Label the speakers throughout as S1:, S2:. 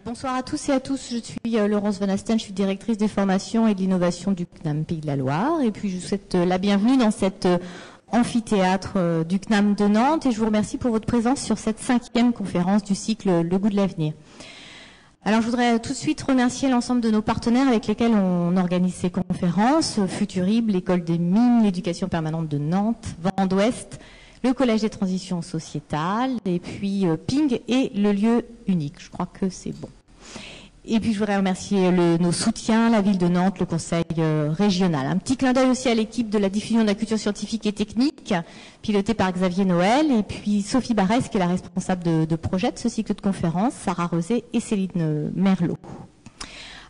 S1: Bonsoir à tous et à tous, je suis Laurence Van Asten, je suis directrice des formations et de l'innovation du CNAM Pays de la Loire et puis je vous souhaite la bienvenue dans cet amphithéâtre du CNAM de Nantes et je vous remercie pour votre présence sur cette 5e conférence du cycle Le goût de l'avenir. Alors je voudrais tout de suite remercier l'ensemble de nos partenaires avec lesquels on organise ces conférences, Futurib, l'École des Mines, l'Éducation permanente de Nantes, Vent d'Ouest, le Collège des transitions sociétales, et puis Ping et le lieu unique. Je crois que c'est bon. Et puis je voudrais remercier nos soutiens, la ville de Nantes, le conseil régional. Un petit clin d'œil aussi à l'équipe de la diffusion de la culture scientifique et technique, pilotée par Xavier Noël, et puis Sophie Barès, qui est la responsable de projet de ce cycle de conférences, Sarah Rosé et Céline Merlot.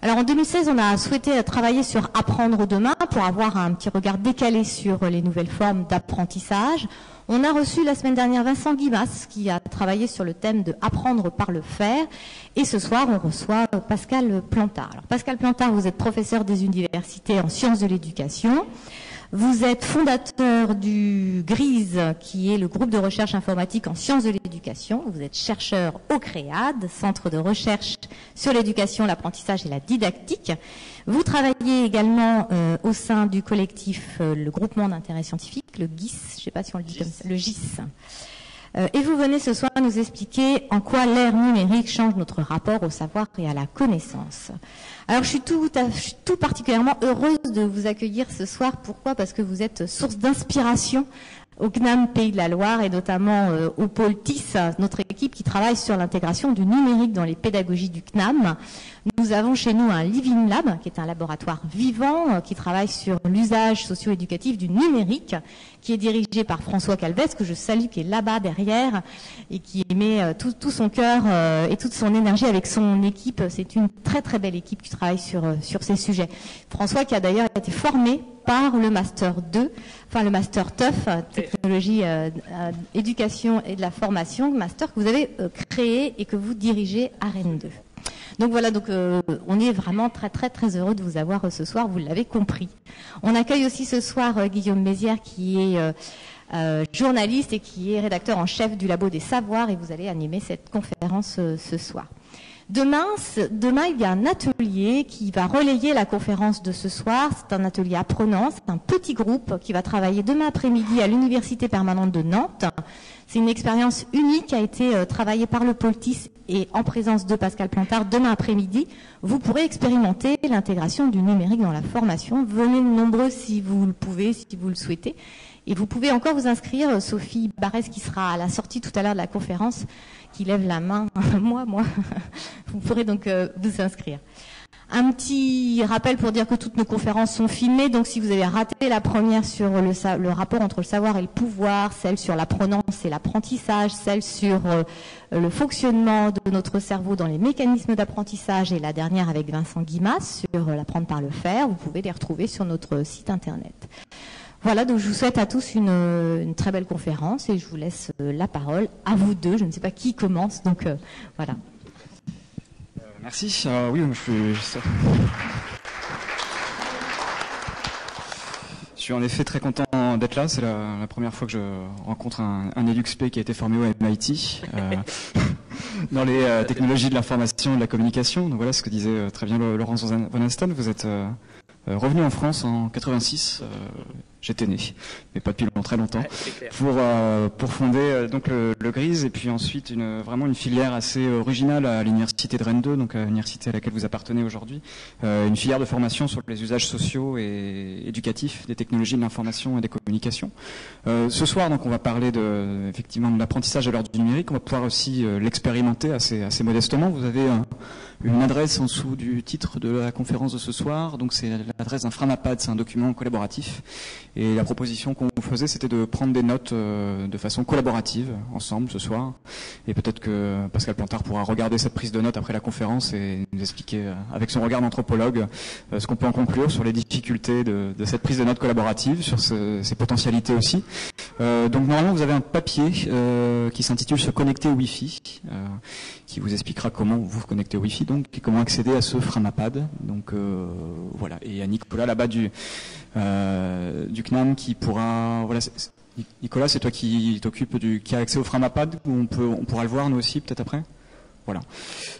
S1: Alors en 2016, on a souhaité travailler sur Apprendre demain pour avoir un petit regard décalé sur les nouvelles formes d'apprentissage. On a reçu la semaine dernière Vincent Guimas qui a travaillé sur le thème de apprendre par le faire. Et ce soir, on reçoit Pascal Plantard. Alors Pascal Plantard, vous êtes professeur des universités en sciences de l'éducation. Vous êtes fondateur du GRISE, qui est le groupe de recherche informatique en sciences de l'éducation. Vous êtes chercheur au CREAD, centre de recherche sur l'éducation, l'apprentissage et la didactique. Vous travaillez également au sein du collectif le groupement d'intérêt scientifique, le GIS, je ne sais pas si on le dit comme ça, le GIS. Et vous venez ce soir nous expliquer en quoi l'ère numérique change notre rapport au savoir et à la connaissance. Alors je suis tout particulièrement heureuse de vous accueillir ce soir. Pourquoi? Parce que vous êtes source d'inspiration au CNAM Pays de la Loire et notamment au pôle TIS, notre équipe qui travaille sur l'intégration du numérique dans les pédagogies du CNAM. Nous avons chez nous un Living Lab, qui est un laboratoire vivant, qui travaille sur l'usage socio-éducatif du numérique, qui est dirigé par François Calvez, que je salue, qui est là-bas derrière, et qui met tout son cœur et toute son énergie avec son équipe. C'est une très très belle équipe qui travaille sur ces sujets. François qui a d'ailleurs été formé par le Master 2, enfin le Master TUF, Technologie, Éducation et de la Formation, Master que vous avez créé et que vous dirigez à Rennes 2. Donc voilà, on est vraiment très très très heureux de vous avoir ce soir, vous l'avez compris. On accueille aussi ce soir Guillaume Mézières qui est journaliste et qui est rédacteur en chef du Labo des Savoirs et vous allez animer cette conférence ce soir. Demain, il y a un atelier qui va relayer la conférence de ce soir. C'est un atelier apprenant, c'est un petit groupe qui va travailler demain après-midi à l'Université permanente de Nantes. C'est une expérience unique qui a été travaillée par le pôle TIS et en présence de Pascal Plantard demain après-midi. Vous pourrez expérimenter l'intégration du numérique dans la formation. Venez nombreux si vous le pouvez, si vous le souhaitez. Et vous pouvez encore vous inscrire, Sophie Barès qui sera à la sortie tout à l'heure de la conférence, qui lève la main, moi, vous pourrez donc vous inscrire. Un petit rappel pour dire que toutes nos conférences sont filmées, donc si vous avez raté la première sur le rapport entre le savoir et le pouvoir, celle sur l'apprenance et l'apprentissage, celle sur le fonctionnement de notre cerveau dans les mécanismes d'apprentissage et la dernière avec Vincent Guimas sur l'apprendre par le faire, vous pouvez les retrouver sur notre site internet. Voilà, donc je vous souhaite à tous une très belle conférence et je vous laisse la parole à vous deux. Je ne sais pas qui commence, donc voilà.
S2: Merci. Oui, je suis en effet très content d'être là. C'est la première fois que je rencontre un EduxP qui a été formé au MIT dans les technologies de l'information et de la communication. Donc voilà ce que disait très bien Laurence Van Asten. Vous êtes revenu en France en 86. J'étais né, mais pas depuis très longtemps, pour fonder donc le GRISE et puis ensuite vraiment une filière assez originale à l'université de Rennes 2, donc à l'université à laquelle vous appartenez aujourd'hui, une filière de formation sur les usages sociaux et éducatifs des technologies de l'information et des communications. Ce soir, donc, on va parler effectivement de l'apprentissage à l'heure du numérique. On va pouvoir aussi l'expérimenter assez modestement. Vous avez une adresse en dessous du titre de la conférence de ce soir, donc c'est l'adresse d'un Framapad, c'est un document collaboratif. Et la proposition qu'on vous faisait, c'était de prendre des notes de façon collaborative ensemble ce soir. Et peut-être que Pascal Plantard pourra regarder cette prise de notes après la conférence et nous expliquer avec son regard d'anthropologue ce qu'on peut en conclure sur les difficultés de cette prise de notes collaborative, sur ses potentialités aussi. Donc normalement, vous avez un papier qui s'intitule « Se connecter au Wi-Fi », qui vous expliquera comment vous vous connectez au Wi-Fi, donc, et comment accéder à ce Framapad. Donc voilà. Et il y a Nicolas là-bas du CNAM qui pourra, voilà, Nicolas, c'est toi qui t'occupes qui a accès au Framapad, où on pourra le voir nous aussi peut-être après. Voilà.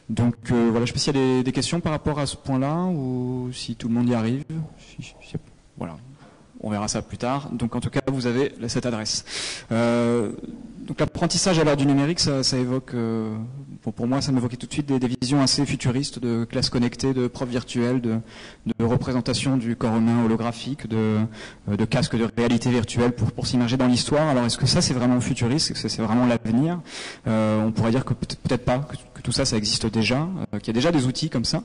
S2: Donc voilà, je ne sais pas s'il y a des questions par rapport à ce point-là ou si tout le monde y arrive. Voilà, on verra ça plus tard. Donc en tout cas, vous avez cette adresse. Donc l'apprentissage à l'heure du numérique, ça évoque, pour moi, ça m'évoquait tout de suite des visions assez futuristes de classe connectée, de profs virtuels, de représentation du corps humain holographique, de casques de réalité virtuelle pour s'immerger dans l'histoire. Alors est-ce que ça c'est vraiment futuriste, est-ce que c'est vraiment l'avenir? On pourrait dire que peut-être pas, que tout ça existe déjà, qu'il y a déjà des outils comme ça.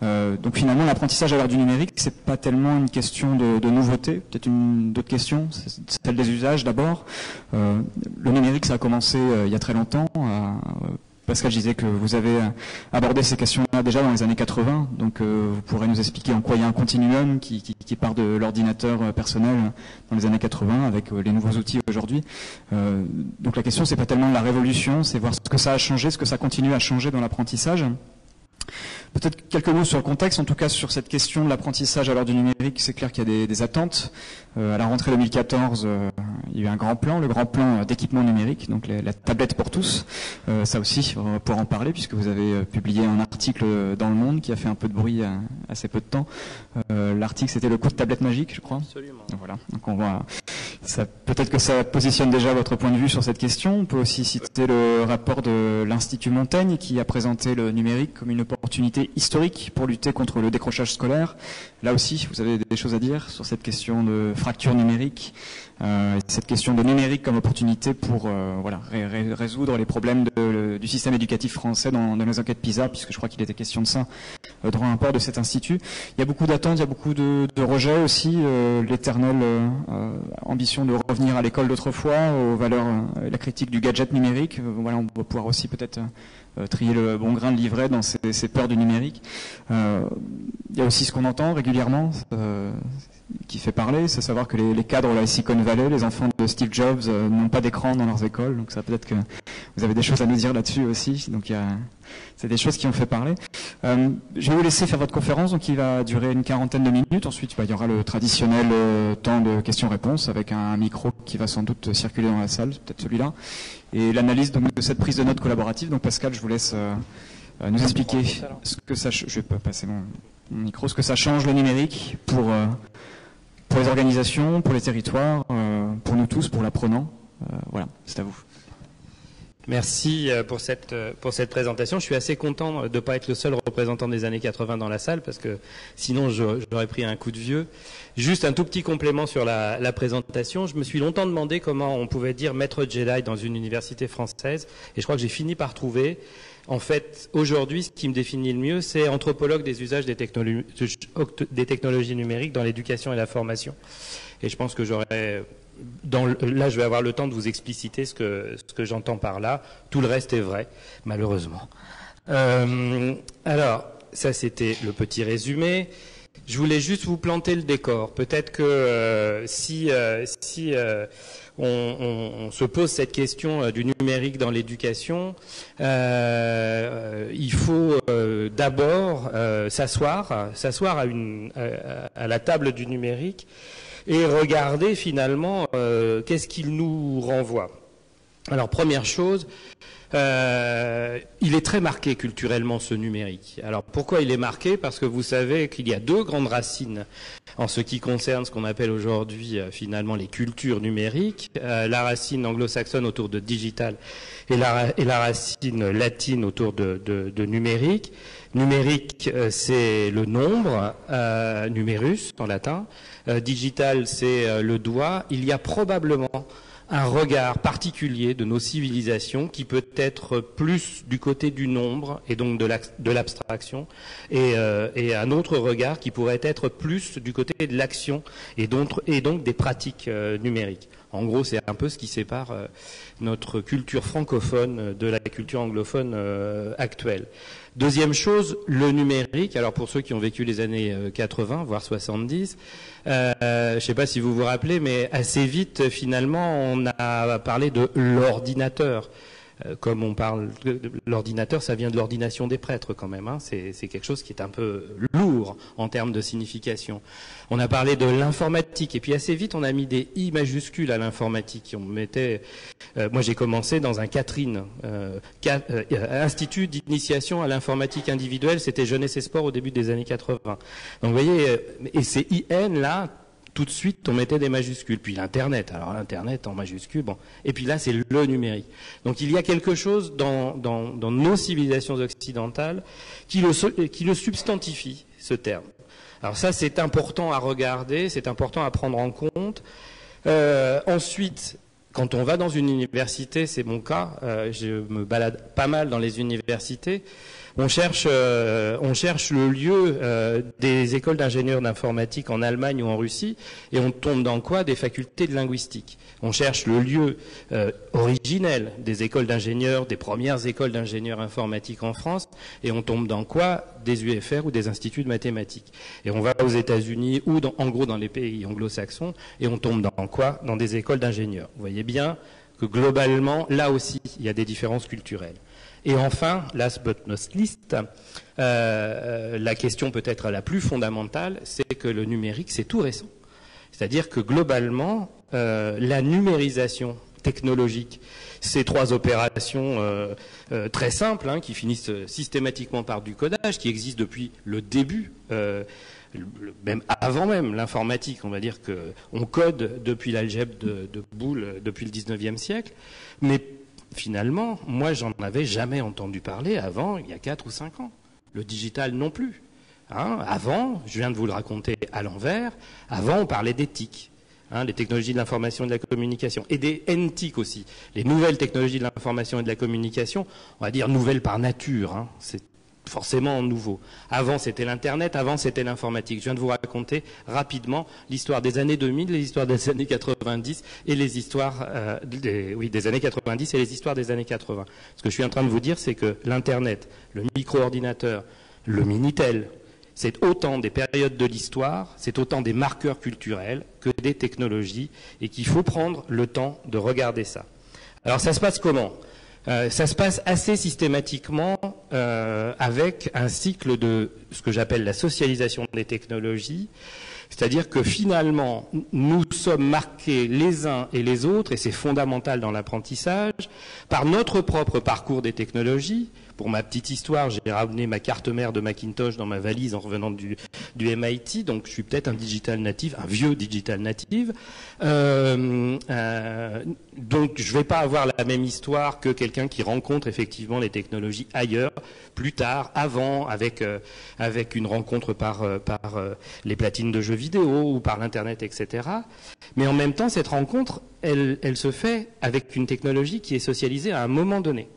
S2: Donc finalement l'apprentissage à l'heure du numérique, c'est pas tellement une question de nouveauté, peut-être d'autres questions, c'est celle des usages d'abord. Le numérique, ça a commencé il y a très longtemps. Pascal, je disais que vous avez abordé ces questions-là déjà dans les années 80, donc vous pourrez nous expliquer en quoi il y a un continuum qui part de l'ordinateur personnel dans les années 80 avec les nouveaux outils aujourd'hui. Donc la question, c'est pas tellement de la révolution, c'est voir ce que ça a changé, ce que ça continue à changer dans l'apprentissage. Peut-être quelques mots sur le contexte, en tout cas sur cette question de l'apprentissage à l'heure du numérique. C'est clair qu'il y a des attentes. À la rentrée 2014, il y a eu un grand plan, le grand plan d'équipement numérique, donc la tablette pour tous. Ça aussi, on va pouvoir en parler puisque vous avez publié un article dans Le Monde qui a fait un peu de bruit assez peu de temps. L'article, c'était le coup de tablette magique, je crois.
S3: Absolument.
S2: Voilà. Donc on voit, peut-être que ça positionne déjà votre point de vue sur cette question. On peut aussi citer le rapport de l'Institut Montaigne qui a présenté le numérique comme une opportunité historique pour lutter contre le décrochage scolaire. Là aussi, vous avez des choses à dire sur cette question de fracture numérique, cette question de numérique comme opportunité pour résoudre les problèmes du système éducatif français dans les enquêtes PISA, puisque je crois qu'il était question de ça dans un rapport de cet institut. Il y a beaucoup d'attentes, il y a beaucoup de rejets aussi, l'éternelle ambition de revenir à l'école d'autrefois, aux valeurs, la critique du gadget numérique. Voilà, on va pouvoir aussi peut-être trier le bon grain de livret dans ces peurs du numérique. Il y a aussi ce qu'on entend régulièrement, qui fait parler, c'est savoir que les cadres de la Silicon Valley, les enfants de Steve Jobs, n'ont pas d'écran dans leurs écoles. Donc ça, peut-être que vous avez des choses à nous dire là-dessus aussi. Donc c'est des choses qui ont fait parler. Je vais vous laisser faire votre conférence, donc il va durer une 40aine de minutes. Ensuite, il y aura le traditionnel temps de questions-réponses avec un micro qui va sans doute circuler dans la salle, peut-être celui-là. Et l'analyse donc, de cette prise de notes collaborative. Donc Pascal, je vous laisse nous expliquer ce que ça... Je vais pas passer mon micro, ce que ça change le numérique pour les organisations, pour les territoires, pour nous tous, pour l'apprenant. Voilà, c'est à vous.
S3: Merci pour cette présentation. Je suis assez content de ne pas être le seul représentant des années 80 dans la salle parce que sinon j'aurais pris un coup de vieux. Juste un tout petit complément sur la présentation. Je me suis longtemps demandé comment on pouvait dire maître Jedi dans une université française et je crois que j'ai fini par trouver. En fait, aujourd'hui, ce qui me définit le mieux, c'est anthropologue des usages des technologies numériques dans l'éducation et la formation. Et je pense que là, je vais avoir le temps de vous expliciter ce que j'entends par là. Tout le reste est vrai, malheureusement. Alors, ça, c'était le petit résumé. Je voulais juste vous planter le décor. Peut-être que si on se pose cette question du numérique dans l'éducation, il faut d'abord s'asseoir à la table du numérique et regarder finalement qu'est-ce qu'il nous renvoie. Alors première chose, il est très marqué culturellement ce numérique. Alors pourquoi il est marqué? Parce que vous savez qu'il y a deux grandes racines en ce qui concerne ce qu'on appelle aujourd'hui finalement les cultures numériques. La racine anglo-saxonne autour de digital et la racine latine autour de numérique. Numérique, c'est le nombre, numerus en latin. Digital, c'est le doigt. Il y a probablement un regard particulier de nos civilisations qui peut être plus du côté du nombre et donc de l'abstraction et un autre regard qui pourrait être plus du côté de l'action et donc des pratiques numériques. En gros, c'est un peu ce qui sépare notre culture francophone de la culture anglophone actuelle. Deuxième chose, le numérique. Alors pour ceux qui ont vécu les années 80, voire 70, je ne sais pas si vous vous rappelez, mais assez vite, finalement, on a parlé de l'ordinateur. Comme on parle de l'ordinateur, ça vient de l'ordination des prêtres quand même. Hein. C'est quelque chose qui est un peu lourd en termes de signification. On a parlé de l'informatique et puis assez vite on a mis des I majuscules à l'informatique. On mettait, moi j'ai commencé dans un Catherine, Institut d'initiation à l'informatique individuelle. C'était Jeunesse et Sport au début des années 80. Donc vous voyez, et ces IN là. Tout de suite, on mettait des majuscules. Puis l'Internet. Alors l'Internet en majuscules, bon. Et puis là, c'est le numérique. Donc il y a quelque chose dans nos civilisations occidentales qui le substantifie, ce terme. Alors ça, c'est important à regarder, c'est important à prendre en compte. Ensuite, quand on va dans une université, c'est mon cas, je me balade pas mal dans les universités, on cherche le lieu des écoles d'ingénieurs d'informatique en Allemagne ou en Russie, et on tombe dans quoi? Des facultés de linguistique. On cherche le lieu originel des écoles d'ingénieurs, des premières écoles d'ingénieurs informatiques en France, et on tombe dans quoi? Des UFR ou des instituts de mathématiques. Et on va aux États-Unis ou en gros dans les pays anglo-saxons, et on tombe dans quoi? Dans des écoles d'ingénieurs. Vous voyez bien que globalement, là aussi, il y a des différences culturelles. Et enfin, last but not least, la question peut-être la plus fondamentale, c'est que le numérique, c'est tout récent. C'est-à-dire que globalement, la numérisation technologique, ces trois opérations très simples, hein, qui finissent systématiquement par du codage, qui existent depuis le début, même avant même l'informatique, on va dire qu'on code depuis l'algèbre de Boole depuis le 19e siècle, mais finalement, moi, j'en avais jamais entendu parler avant, il y a 4 ou 5 ans. Le digital non plus. Hein, avant, je viens de vous le raconter à l'envers, avant, on parlait d'éthique, hein, les technologies de l'information et de la communication, et des NTIC aussi, les nouvelles technologies de l'information et de la communication, on va dire nouvelles par nature, hein, c'est forcément nouveau. Avant, c'était l'Internet, avant, c'était l'informatique. Je viens de vous raconter rapidement l'histoire des années 2000, les histoires des années 90 et les histoires des années 90 et les histoires des années 80. Ce que je suis en train de vous dire, c'est que l'Internet, le micro-ordinateur, le Minitel, c'est autant des périodes de l'histoire, c'est autant des marqueurs culturels que des technologies et qu'il faut prendre le temps de regarder ça. Alors, ça se passe comment ? Ça se passe assez systématiquement avec un cycle de ce que j'appelle la socialisation des technologies, c'est-à-dire que finalement, nous sommes marqués les uns et les autres, et c'est fondamental dans l'apprentissage, par notre propre parcours des technologies. Pour ma petite histoire, j'ai ramené ma carte mère de Macintosh dans ma valise en revenant du MIT, donc je suis peut-être un digital native, un vieux digital native. Donc je ne vais pas avoir la même histoire que quelqu'un qui rencontre effectivement les technologies ailleurs, plus tard, avant, avec une rencontre par les platines de jeux vidéo ou par l'Internet, etc. Mais en même temps, cette rencontre, elle se fait avec une technologie qui est socialisée à un moment donné.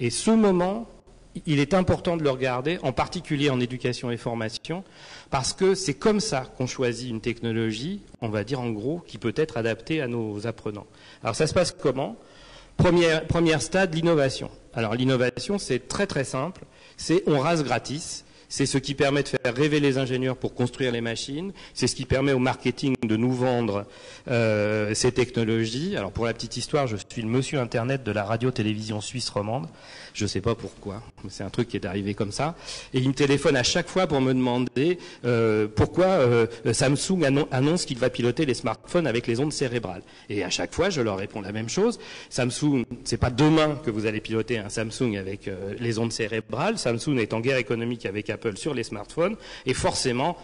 S3: Et ce moment, il est important de le regarder, en particulier en éducation et formation, parce que c'est comme ça qu'on choisit une technologie, on va dire en gros, qui peut être adaptée à nos apprenants. Alors ça se passe comment ? Premier stade, l'innovation. Alors l'innovation, c'est très très simple, c'est on rase gratis. C'est ce qui permet de faire rêver les ingénieurs pour construire les machines. C'est ce qui permet au marketing de nous vendre ces technologies. Alors pour la petite histoire, je suis le monsieur Internet de la radio-télévision suisse romande. Je ne sais pas pourquoi, c'est un truc qui est arrivé comme ça. Et il me téléphone à chaque fois pour me demander pourquoi Samsung annonce qu'il va piloter les smartphones avec les ondes cérébrales. Et à chaque fois, je leur réponds la même chose. Samsung, c'est pas demain que vous allez piloter un Samsung avec les ondes cérébrales. Samsung est en guerre économique avec Apple sur les smartphones, et forcément,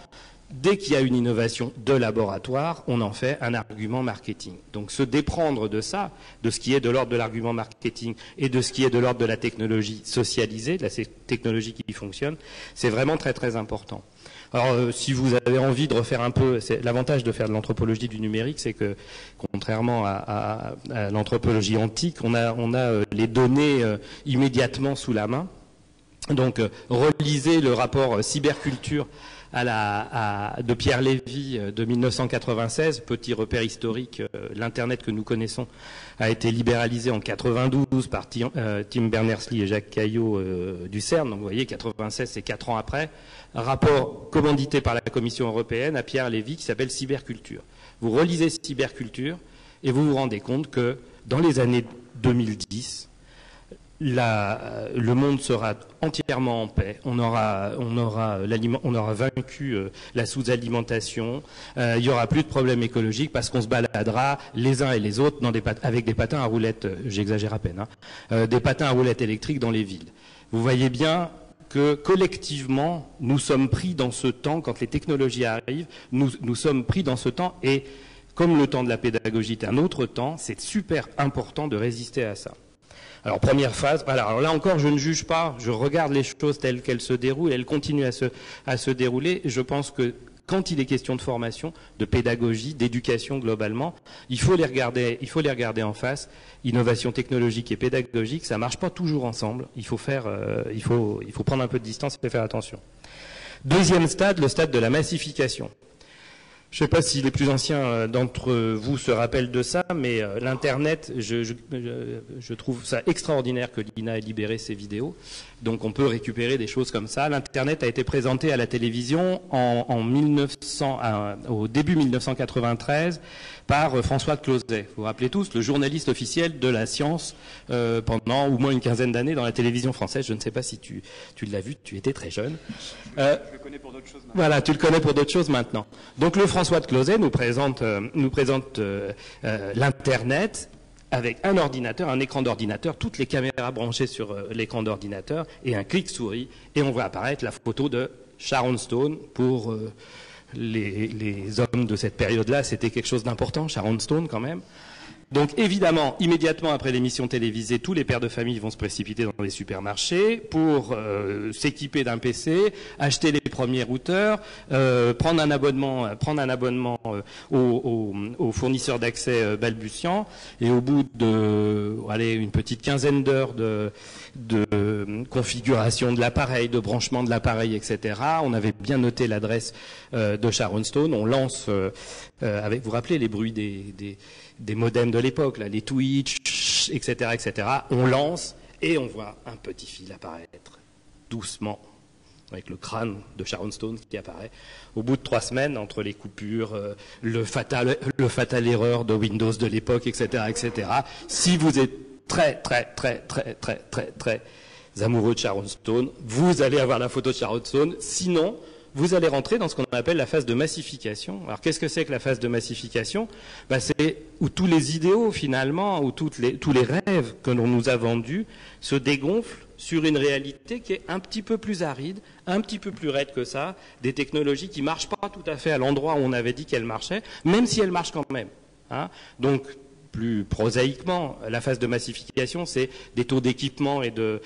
S3: dès qu'il y a une innovation de laboratoire, on en fait un argument marketing. Donc se déprendre de ça, de ce qui est de l'ordre de l'argument marketing et de ce qui est de l'ordre de la technologie socialisée, de la technologie qui fonctionne, c'est vraiment très très important. Alors, si vous avez envie de refaire un peu, l'avantage de faire de l'anthropologie du numérique, c'est que, contrairement à l'anthropologie antique, on a les données immédiatement sous la main. Donc, relisez le rapport cyberculture de Pierre Lévy de 1996, petit repère historique. L'Internet que nous connaissons a été libéralisé en 92 par Tim Berners-Lee et Jacques Caillot du CERN. Donc, vous voyez, 96, c'est 4 ans après. Un rapport commandité par la Commission européenne à Pierre Lévy qui s'appelle Cyberculture. Vous relisez Cyberculture et vous vous rendez compte que dans les années 2010, le monde sera entièrement en paix. On aura vaincu la sous-alimentation. Il y aura plus de problèmes écologiques parce qu'on se baladera les uns et les autres avec des patins à roulettes. J'exagère à peine. Des patins à roulettes électriques dans les villes. Vous voyez bien que collectivement, nous sommes pris dans ce temps. Quand les technologies arrivent, nous sommes pris dans ce temps. Et comme le temps de la pédagogie est un autre temps, c'est super important de résister à ça. Alors, première phase, voilà. Alors là encore, je ne juge pas, je regarde les choses telles qu'elles se déroulent, elles continuent à se dérouler. Je pense que quand il est question de formation, de pédagogie, d'éducation globalement, il faut les regarder en face. Innovation technologique et pédagogique, ça marche pas toujours ensemble. Il faut prendre un peu de distance et faire attention. Deuxième stade, le stade de la massification. Je ne sais pas si les plus anciens d'entre vous se rappellent de ça, mais l'Internet, je trouve ça extraordinaire que l'INA ait libéré ces vidéos. Donc on peut récupérer des choses comme ça. L'Internet a été présenté à la télévision au début 1993 par François Closet. Vous vous rappelez tous, le journaliste officiel de la science pendant au moins une quinzaine d'années dans la télévision française. Je ne sais pas si tu l'as vu, tu étais très jeune.
S2: Je le connais pour d'autres choses maintenant.
S3: Voilà, tu le connais pour d'autres choses maintenant. Donc le François de Closet nous présente l'Internet avec un ordinateur, un écran d'ordinateur, toutes les caméras branchées sur l'écran d'ordinateur et un clic-souris, et on voit apparaître la photo de Sharon Stone. Pour les hommes de cette période-là, c'était quelque chose d'important, Sharon Stone quand même. Donc évidemment, immédiatement après l'émission télévisée, tous les pères de famille vont se précipiter dans les supermarchés pour s'équiper d'un PC, acheter les premiers routeurs, prendre un abonnement aux fournisseurs d'accès balbutiants, et au bout de une petite quinzaine d'heures de configuration de l'appareil, de branchement de l'appareil, etc. On avait bien noté l'adresse de Sharon Stone. On lance vous vous rappelez les bruits des modems de l'époque, là, les Twitch, etc., etc. On lance et on voit un petit fil apparaître doucement avec le crâne de Sharon Stone qui apparaît. Au bout de 3 semaines, entre les coupures, le fatal erreur de Windows de l'époque, etc., etc. Si vous êtes très amoureux de Sharon Stone, vous allez avoir la photo de Sharon Stone. Sinon, vous allez rentrer dans ce qu'on appelle la phase de massification. Alors qu'est-ce que c'est que la phase de massification ? C'est où tous les idéaux finalement, où tous les rêves que l'on nous a vendus se dégonflent sur une réalité qui est un petit peu plus aride, un petit peu plus raide que ça, des technologies qui ne marchent pas tout à fait à l'endroit où on avait dit qu'elles marchaient, même si elles marchent quand même. Donc, plus prosaïquement, la phase de massification, c'est des taux d'équipement et de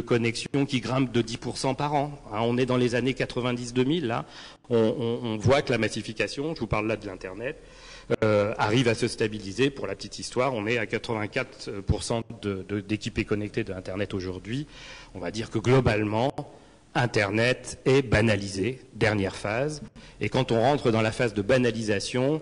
S3: connexion qui grimpent de 10% par an. On est dans les années 90-2000, là. On voit que la massification, je vous parle là de l'Internet, arrive à se stabiliser. Pour la petite histoire, on est à 84% d'équipés connectés de Internet aujourd'hui. On va dire que globalement, Internet est banalisé, dernière phase. Et quand on rentre dans la phase de banalisation,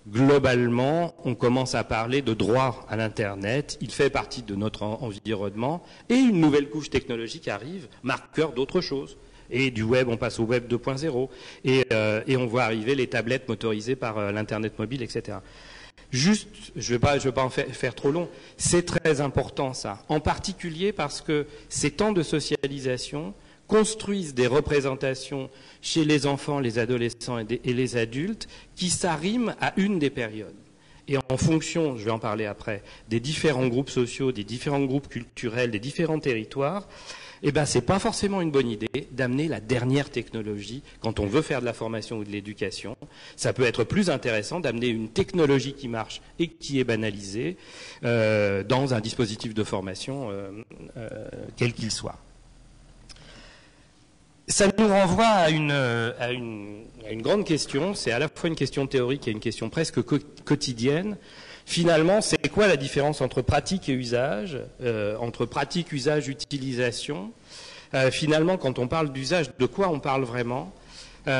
S3: globalement, on commence à parler de droit à l'Internet. Il fait partie de notre environnement. Et une nouvelle couche technologique arrive, marqueur d'autre chose. Et du web, on passe au web 2.0. Et on voit arriver les tablettes motorisées par l'Internet mobile, etc. Juste, je vais pas en faire trop long. C'est très important, ça. En particulier parce que ces temps de socialisation construisent des représentations chez les enfants, les adolescents et les adultes qui s'arriment à une des périodes. Et en fonction, je vais en parler après, des différents groupes sociaux, des différents groupes culturels, des différents territoires, c'est pas forcément une bonne idée d'amener la dernière technologie quand on veut faire de la formation ou de l'éducation. Ça peut être plus intéressant d'amener une technologie qui marche et qui est banalisée dans un dispositif de formation quel qu'il soit. Ça nous renvoie à une grande question. C'est à la fois une question théorique et une question presque quotidienne. Finalement, c'est quoi la différence entre pratique et usage, entre pratique, usage, utilisation ? Finalement, quand on parle d'usage, de quoi on parle vraiment ? Je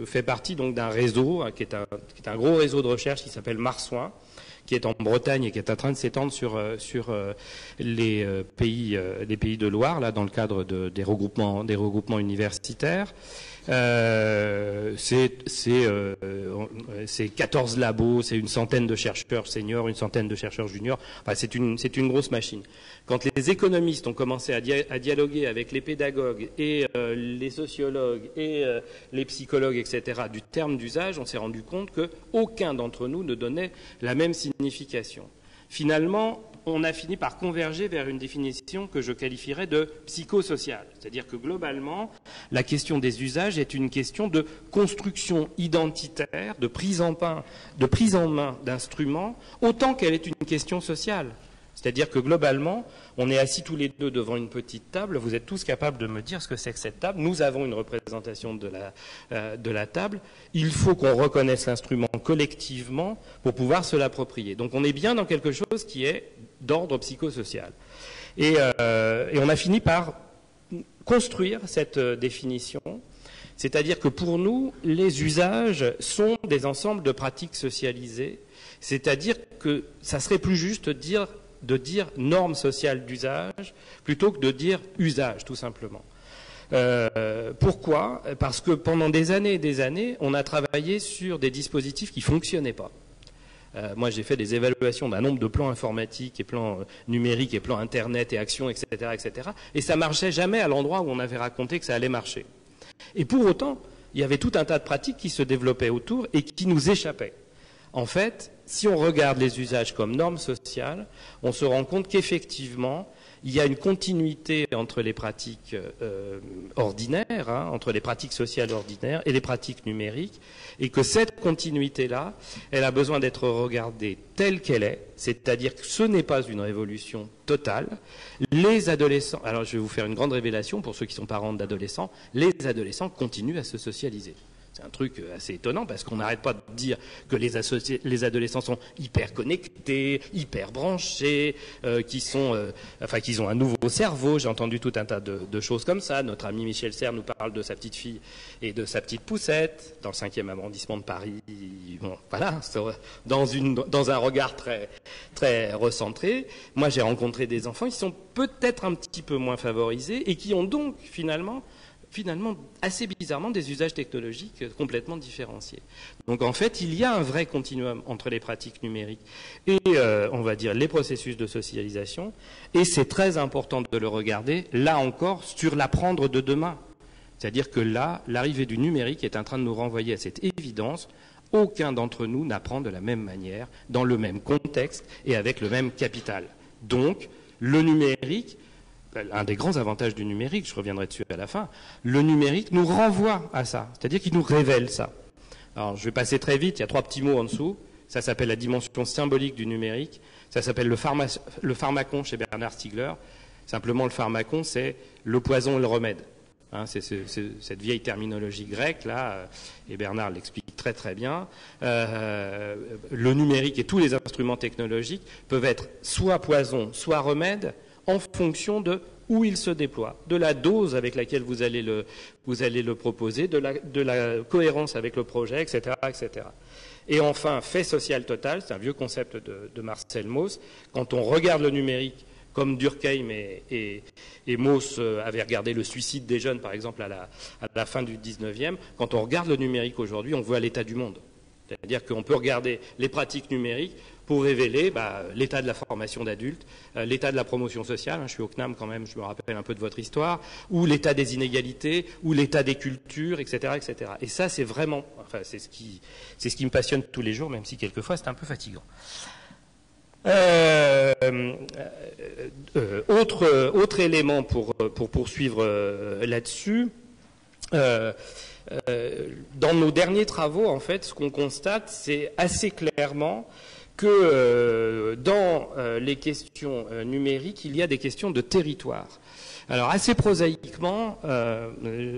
S3: fais partie donc d'un réseau qui est un gros réseau de recherche qui s'appelle Marsouin, qui est en Bretagne et qui est en train de s'étendre sur les pays de Loire, là, dans le cadre des regroupements universitaires. C'est 14 labos, c'est une centaine de chercheurs seniors, une centaine de chercheurs juniors. Enfin, c'est une grosse machine. Quand les économistes ont commencé à dialoguer avec les pédagogues et les sociologues et les psychologues, etc., du terme d'usage, on s'est rendu compte qu'aucun d'entre nous ne donnait la même signification. Finalement, on a fini par converger vers une définition que je qualifierais de psychosociale. C'est-à-dire que globalement, la question des usages est une question de construction identitaire, de prise en main d'instruments, autant qu'elle est une question sociale. C'est-à-dire que globalement, on est assis tous les deux devant une petite table, vous êtes tous capables de me dire ce que c'est que cette table, nous avons une représentation de la table, il faut qu'on reconnaisse l'instrument collectivement pour pouvoir se l'approprier. Donc on est bien dans quelque chose qui est d'ordre psychosocial. Et on a fini par construire cette définition, c'est-à-dire que pour nous, les usages sont des ensembles de pratiques socialisées, c'est-à-dire que ça serait plus juste de dire norme sociale d'usage plutôt que de dire usage, tout simplement. Pourquoi ? Parce que pendant des années et des années, on a travaillé sur des dispositifs qui ne fonctionnaient pas. Moi, j'ai fait des évaluations d'un nombre de plans informatiques et plans numériques et plans Internet et actions, etc., etc. Et ça ne marchait jamais à l'endroit où on avait raconté que ça allait marcher. Et pour autant, il y avait tout un tas de pratiques qui se développaient autour et qui nous échappaient. En fait, si on regarde les usages comme normes sociales, on se rend compte qu'effectivement, il y a une continuité entre les pratiques ordinaires, entre les pratiques sociales ordinaires et les pratiques numériques, et que cette continuité-là, elle a besoin d'être regardée telle qu'elle est, c'est-à-dire que ce n'est pas une révolution totale. Les adolescents, alors je vais vous faire une grande révélation pour ceux qui sont parents d'adolescents, les adolescents continuent à se socialiser. C'est un truc assez étonnant parce qu'on n'arrête pas de dire que les adolescents sont hyper connectés, hyper branchés, qu'ils ont un nouveau cerveau. J'ai entendu tout un tas de choses comme ça. Notre ami Michel Serres nous parle de sa petite fille et de sa petite poussette dans le 5e arrondissement de Paris. Bon, voilà, dans un regard très, très recentré. Moi, j'ai rencontré des enfants qui sont peut-être un petit peu moins favorisés et qui ont donc finalement, assez bizarrement, des usages technologiques complètement différenciés. Donc en fait, il y a un vrai continuum entre les pratiques numériques et, on va dire, les processus de socialisation, et c'est très important de le regarder, là encore, sur l'apprendre de demain. C'est-à-dire que là, l'arrivée du numérique est en train de nous renvoyer à cette évidence. Aucun d'entre nous n'apprend de la même manière, dans le même contexte et avec le même capital. Donc, le numérique, un des grands avantages du numérique, je reviendrai dessus à la fin, le numérique nous renvoie à ça, c'est-à-dire qu'il nous révèle ça. Alors, je vais passer très vite, il y a 3 petits mots en dessous. Ça s'appelle la dimension symbolique du numérique. Ça s'appelle le pharmacon chez Bernard Stiegler. Simplement, le pharmacon, c'est le poison et le remède. C'est cette vieille terminologie grecque, là, et Bernard l'explique très très bien. Le numérique et tous les instruments technologiques peuvent être soit poison, soit remède, en fonction de où il se déploie, de la dose avec laquelle vous allez le proposer, de la cohérence avec le projet, etc., etc. Et enfin, fait social total, c'est un vieux concept de Marcel Mauss. Quand on regarde le numérique, comme Durkheim et Mauss avaient regardé le suicide des jeunes, par exemple, à la fin du 19e, quand on regarde le numérique aujourd'hui, on voit l'état du monde. C'est-à-dire qu'on peut regarder les pratiques numériques pour révéler l'état de la formation d'adultes, l'état de la promotion sociale, je suis au CNAM quand même, je me rappelle un peu de votre histoire, ou l'état des inégalités, ou l'état des cultures, etc., etc. Et ça, c'est vraiment, c'est ce qui me passionne tous les jours, même si quelquefois c'est un peu fatigant. Autre élément pour poursuivre là-dessus, dans nos derniers travaux, en fait, ce qu'on constate, c'est assez clairement que dans les questions numériques, il y a des questions de territoire. Alors assez prosaïquement,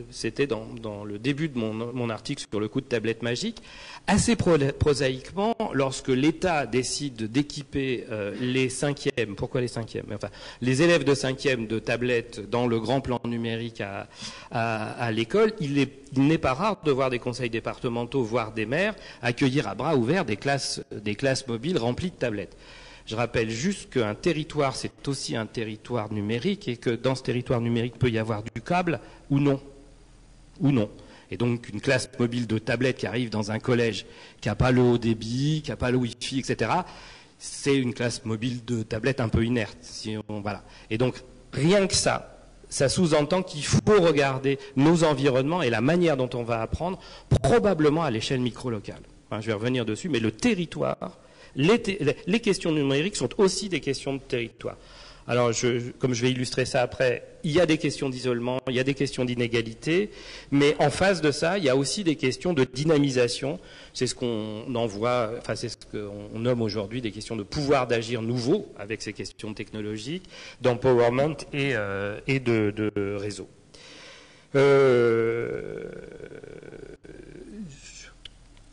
S3: c'était dans le début de mon article sur le coup de tablette magique, assez prosaïquement, lorsque l'État décide d'équiper les cinquièmes, pourquoi les cinquièmes, enfin, les élèves de cinquième de tablettes dans le grand plan numérique à l'école, il n'est pas rare de voir des conseils départementaux, voire des maires, accueillir à bras ouverts des classes mobiles remplies de tablettes. Je rappelle juste qu'un territoire, c'est aussi un territoire numérique et que dans ce territoire numérique peut y avoir du câble ou non. Et donc une classe mobile de tablettes qui arrive dans un collège qui n'a pas le haut débit, qui n'a pas le Wi-Fi, etc., c'est une classe mobile de tablettes un peu inerte. Voilà. Et donc rien que ça sous-entend qu'il faut regarder nos environnements et la manière dont on va apprendre, probablement à l'échelle micro-locale. Enfin, je vais revenir dessus, mais le territoire... Les questions numériques sont aussi des questions de territoire. Alors, comme je vais illustrer ça après, il y a des questions d'isolement, il y a des questions d'inégalité, mais en face de ça, il y a aussi des questions de dynamisation. C'est ce qu'on c'est ce qu'on nomme aujourd'hui des questions de pouvoir d'agir nouveau avec ces questions technologiques, d'empowerment et de réseau.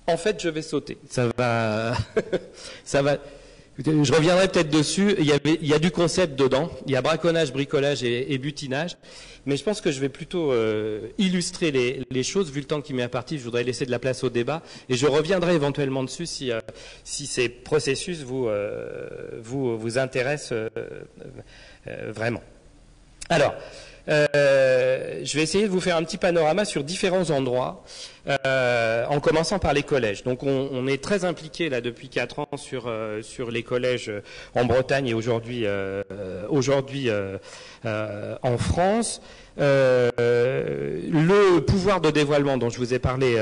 S3: En fait, je vais sauter. Ça va. Je reviendrai peut-être dessus. Il y a du concept dedans. Il y a braconnage, bricolage et butinage. Mais je pense que je vais plutôt illustrer les choses. Vu le temps qui m'est imparti, je voudrais laisser de la place au débat. Et je reviendrai éventuellement dessus si ces processus vous intéressent vraiment. Alors, je vais essayer de vous faire un petit panorama sur différents endroits, en commençant par les collèges. Donc on est très impliqué là depuis 4 ans sur les collèges en Bretagne et aujourd'hui en France. Le pouvoir de dévoilement dont je vous ai parlé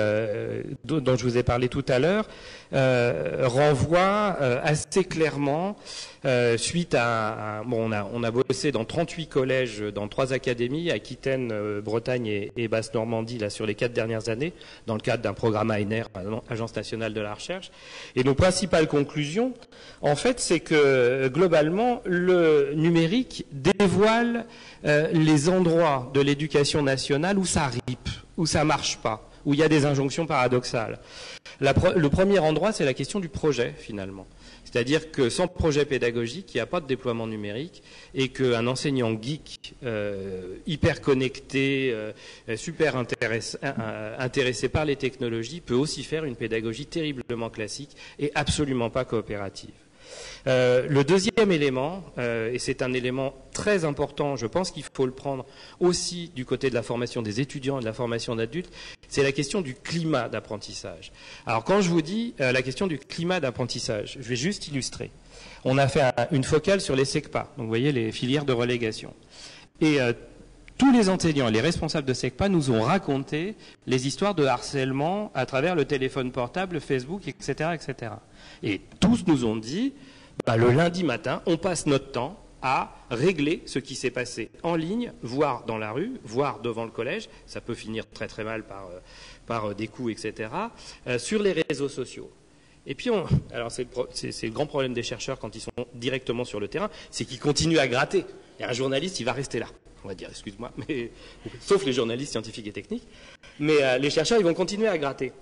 S3: tout à l'heure renvoie assez clairement suite à on a bossé dans 38 collèges dans 3 académies, Aquitaine, Bretagne et Basse-Normandie là sur les 4 dernières années dans le cadre d'un programme ANR, Agence nationale de la recherche. Et nos principales conclusions, en fait, c'est que globalement le numérique dévoile les endroits de l'éducation nationale où ça ripe, où ça marche pas, où il y a des injonctions paradoxales. Le premier endroit, c'est la question du projet, finalement. C'est-à-dire que sans projet pédagogique, il n'y a pas de déploiement numérique et qu'un enseignant geek, hyper connecté, super intéressé par les technologies, peut aussi faire une pédagogie terriblement classique et absolument pas coopérative. Le deuxième élément, et c'est un élément très important, je pense qu'il faut le prendre aussi du côté de la formation des étudiants et de la formation d'adultes, c'est la question du climat d'apprentissage. Alors quand je vous dis la question du climat d'apprentissage, je vais juste illustrer. On a fait une focale sur les SECPA, donc vous voyez les filières de relégation. Et tous les enseignants et les responsables de SECPA nous ont raconté les histoires de harcèlement à travers le téléphone portable, Facebook, etc., etc. Et tous nous ont dit, le lundi matin, on passe notre temps à régler ce qui s'est passé en ligne, voire dans la rue, voire devant le collège, ça peut finir très très mal par des coups, etc., sur les réseaux sociaux. Et puis, alors c'est le grand problème des chercheurs quand ils sont directement sur le terrain, c'est qu'ils continuent à gratter. Et un journaliste, il va rester là. On va dire, excuse-moi, mais sauf les journalistes scientifiques et techniques. Mais les chercheurs, ils vont continuer à gratter.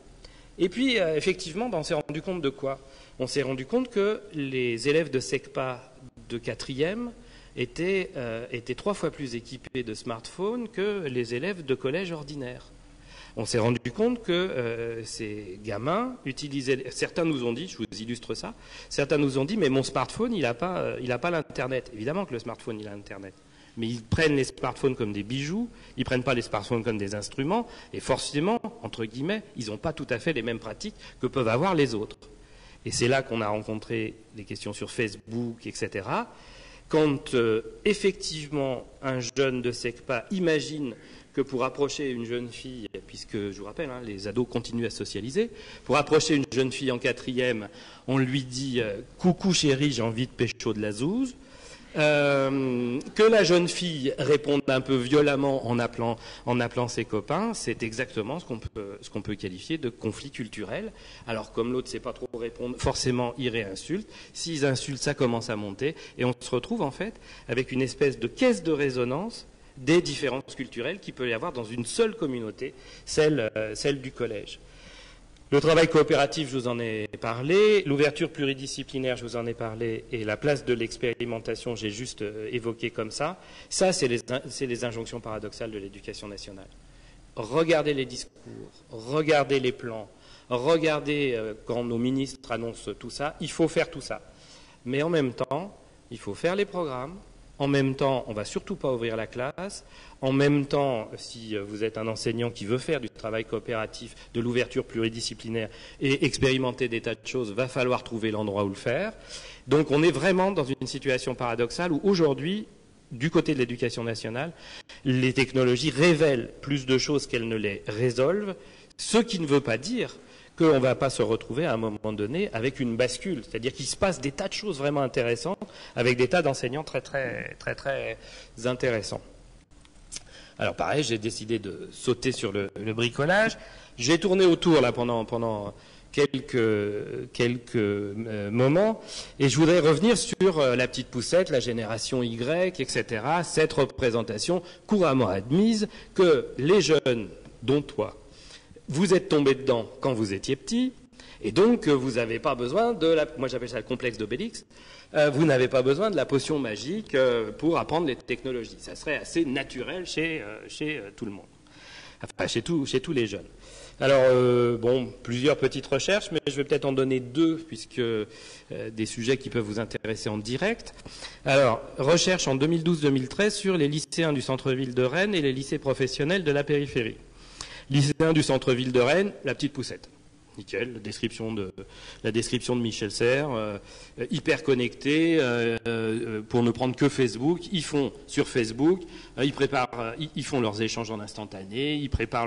S3: Et puis, effectivement, on s'est rendu compte de quoi? On s'est rendu compte que les élèves de SECPA de 4e étaient 3 fois plus équipés de smartphones que les élèves de collège ordinaire. On s'est rendu compte que ces gamins utilisaient... Certains nous ont dit, je vous illustre ça, certains nous ont dit, mais mon smartphone, il n'a pas l'Internet. Évidemment que le smartphone, il a l'Internet. Mais ils prennent les smartphones comme des bijoux, ils ne prennent pas les smartphones comme des instruments, et forcément, entre guillemets, ils n'ont pas tout à fait les mêmes pratiques que peuvent avoir les autres. Et c'est là qu'on a rencontré des questions sur Facebook, etc. Quand effectivement un jeune de SECPA imagine que pour approcher une jeune fille, puisque je vous rappelle, les ados continuent à socialiser, pour approcher une jeune fille en 4e, on lui dit « Coucou chérie, j'ai envie de pécho de la zouze ». Que la jeune fille réponde un peu violemment en appelant ses copains, c'est exactement ce qu'on peut qualifier de conflit culturel. Alors comme l'autre ne sait pas trop répondre, forcément il réinsulte. S'ils insultent, ça commence à monter et on se retrouve en fait avec une espèce de caisse de résonance des différences culturelles qu'il peut y avoir dans une seule communauté, celle du collège. Le travail coopératif, je vous en ai parlé, l'ouverture pluridisciplinaire, je vous en ai parlé, et la place de l'expérimentation, j'ai juste évoqué comme ça. Ça, c'est les injonctions paradoxales de l'éducation nationale. Regardez les discours, regardez les plans, regardez quand nos ministres annoncent tout ça, il faut faire tout ça. Mais en même temps, il faut faire les programmes. En même temps, on ne va surtout pas ouvrir la classe. En même temps, si vous êtes un enseignant qui veut faire du travail coopératif, de l'ouverture pluridisciplinaire et expérimenter des tas de choses, va falloir trouver l'endroit où le faire. Donc on est vraiment dans une situation paradoxale où aujourd'hui, du côté de l'éducation nationale, les technologies révèlent plus de choses qu'elles ne les résolvent, ce qui ne veut pas dire qu'on ne va pas se retrouver à un moment donné avec une bascule. C'est-à-dire qu'il se passe des tas de choses vraiment intéressantes avec des tas d'enseignants très intéressants. Alors pareil, j'ai décidé de sauter sur le bricolage. J'ai tourné autour là pendant quelques moments et je voudrais revenir sur la petite poussette, la génération Y, etc. Cette représentation couramment admise que les jeunes, dont toi, vous êtes tombé dedans quand vous étiez petit, et donc vous n'avez pas besoin moi j'appelle ça le complexe d'Obélix, vous n'avez pas besoin de la potion magique pour apprendre les technologies. Ça serait assez naturel chez tout le monde, enfin chez tous les jeunes. Alors, plusieurs petites recherches, mais je vais peut-être en donner deux, puisque des sujets qui peuvent vous intéresser en direct. Alors, recherche en 2012-2013 sur les lycéens du centre-ville de Rennes et les lycées professionnels de la périphérie. Lycéen du centre-ville de Rennes, la petite poussette. Nickel, la description de Michel Serres, hyper connectés, pour ne prendre que Facebook. Ils font sur Facebook, ils font leurs échanges en instantané, ils préparent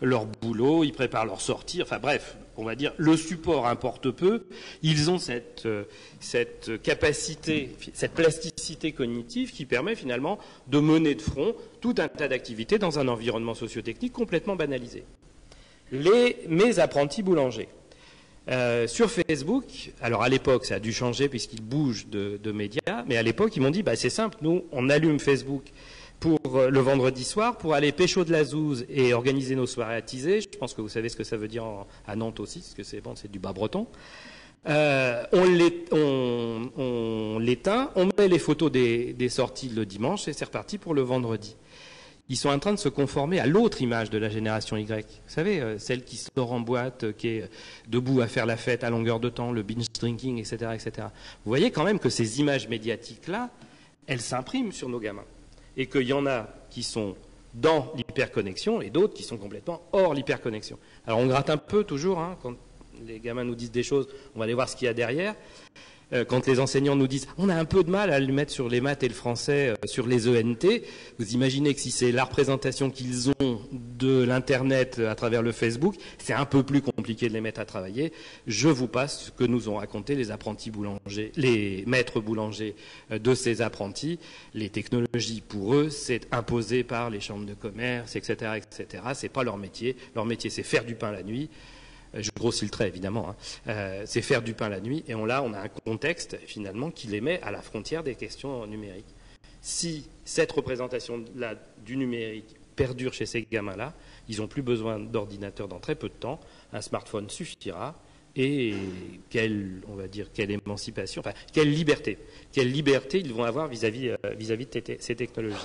S3: leur boulot, ils préparent leur sortie. Enfin bref, on va dire le support importe peu. Ils ont cette capacité, cette plasticité cognitive qui permet finalement de mener de front tout un tas d'activités dans un environnement socio-technique complètement banalisé. Mes apprentis boulangers. Sur Facebook, alors à l'époque ça a dû changer puisqu'ils bougent de médias, mais à l'époque ils m'ont dit c'est simple, nous on allume Facebook pour le vendredi soir pour aller pécho de la zouze et organiser nos soirées attisées. Je pense que vous savez ce que ça veut dire à Nantes aussi, parce que c'est du bas breton. On l'éteint, on met les photos des sorties le dimanche et c'est reparti pour le vendredi. Ils sont en train de se conformer à l'autre image de la génération Y. Vous savez, celle qui sort en boîte, qui est debout à faire la fête à longueur de temps, le binge drinking, etc., etc. Vous voyez quand même que ces images médiatiques-là, elles s'impriment sur nos gamins. Et qu'il y en a qui sont dans l'hyperconnexion et d'autres qui sont complètement hors l'hyperconnexion. Alors on gratte un peu toujours, quand les gamins nous disent des choses, on va aller voir ce qu'il y a derrière. Quand les enseignants nous disent on a un peu de mal à le mettre sur les maths et le français, sur les ENT, vous imaginez que si c'est la représentation qu'ils ont de l'Internet à travers le Facebook, c'est un peu plus compliqué de les mettre à travailler. Je vous passe ce que nous ont raconté les apprentis boulangers, les maîtres boulangers de ces apprentis. Les technologies, pour eux, c'est imposé par les chambres de commerce, etc., etc. C'est pas leur métier. Leur métier, c'est faire du pain la nuit. Je grossis le trait, évidemment. C'est faire du pain la nuit. Et on a un contexte, finalement, qui les met à la frontière des questions numériques. Si cette représentation-là du numérique perdure chez ces gamins-là, ils n'ont plus besoin d'ordinateur dans très peu de temps. Un smartphone suffira. Et quelle émancipation, enfin, quelle liberté ils vont avoir vis-à-vis de ces technologies.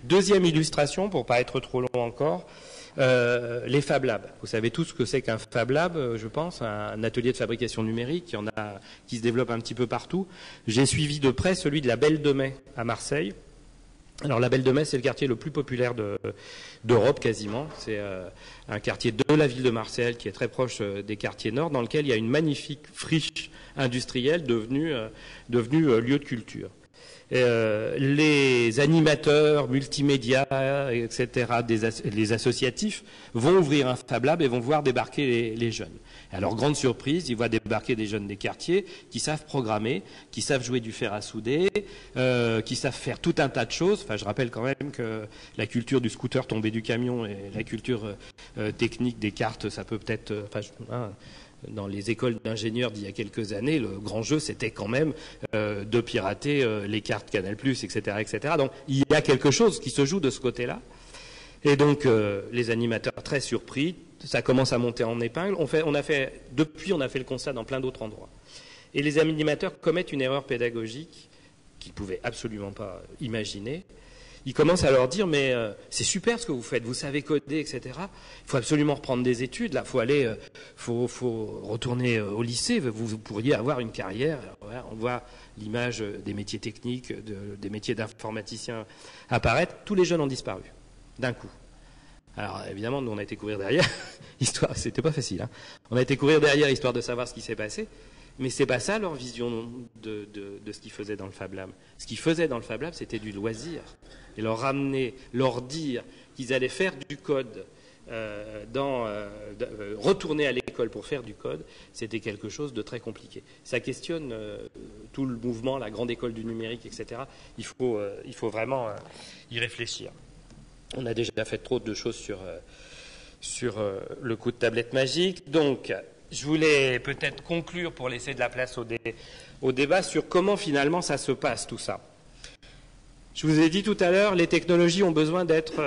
S3: Deuxième illustration, pour ne pas être trop long encore, les Fab Labs. Vous savez tous ce que c'est qu'un Fab Lab, je pense, un atelier de fabrication numérique. Il y en a qui se développe un petit peu partout. J'ai suivi de près celui de la Belle de Mai à Marseille. Alors la Belle de Mai, c'est le quartier le plus populaire d'Europe quasiment. C'est un quartier de la ville de Marseille qui est très proche des quartiers nord, dans lequel il y a une magnifique friche industrielle devenue lieu de culture. Les animateurs multimédia, etc., les associatifs vont ouvrir un Fab Lab et vont voir débarquer les jeunes. Alors, grande surprise, ils voient débarquer des jeunes des quartiers qui savent programmer, qui savent jouer du fer à souder, qui savent faire tout un tas de choses. Enfin, je rappelle quand même que la culture du scooter tombé du camion et la culture technique des cartes, ça peut peut-être... dans les écoles d'ingénieurs d'il y a quelques années, le grand jeu, c'était quand même de pirater les cartes Canal+, etc., etc. Donc, il y a quelque chose qui se joue de ce côté-là. Et donc, les animateurs très surpris, ça commence à monter en épingle. Depuis, on a fait le constat dans plein d'autres endroits. Et les animateurs commettent une erreur pédagogique qu'ils ne pouvaient absolument pas imaginer. Ils commencent à leur dire, mais c'est super ce que vous faites, vous savez coder, etc. Il faut absolument reprendre des études, là, faut retourner au lycée, vous pourriez avoir une carrière. Alors, voilà, on voit l'image des métiers techniques, des métiers d'informaticien apparaître. Tous les jeunes ont disparu, d'un coup. Alors, évidemment, nous, on a été courir derrière. Histoire, c'était pas facile, hein. On a été courir derrière, histoire de savoir ce qui s'est passé. Mais c'est pas ça leur vision de ce qu'ils faisaient dans le Fab Lab. Ce qu'ils faisaient dans le Fab Lab, c'était du loisir. Et leur dire qu'ils allaient faire du code, retourner à l'école pour faire du code, c'était quelque chose de très compliqué. Ça questionne tout le mouvement, la grande école du numérique, etc. Il faut vraiment y réfléchir. On a déjà fait trop de choses sur le coup de tablette magique. Donc, je voulais peut-être conclure pour laisser de la place au débat sur comment finalement ça se passe tout ça. Je vous ai dit tout à l'heure, les technologies ont besoin d'être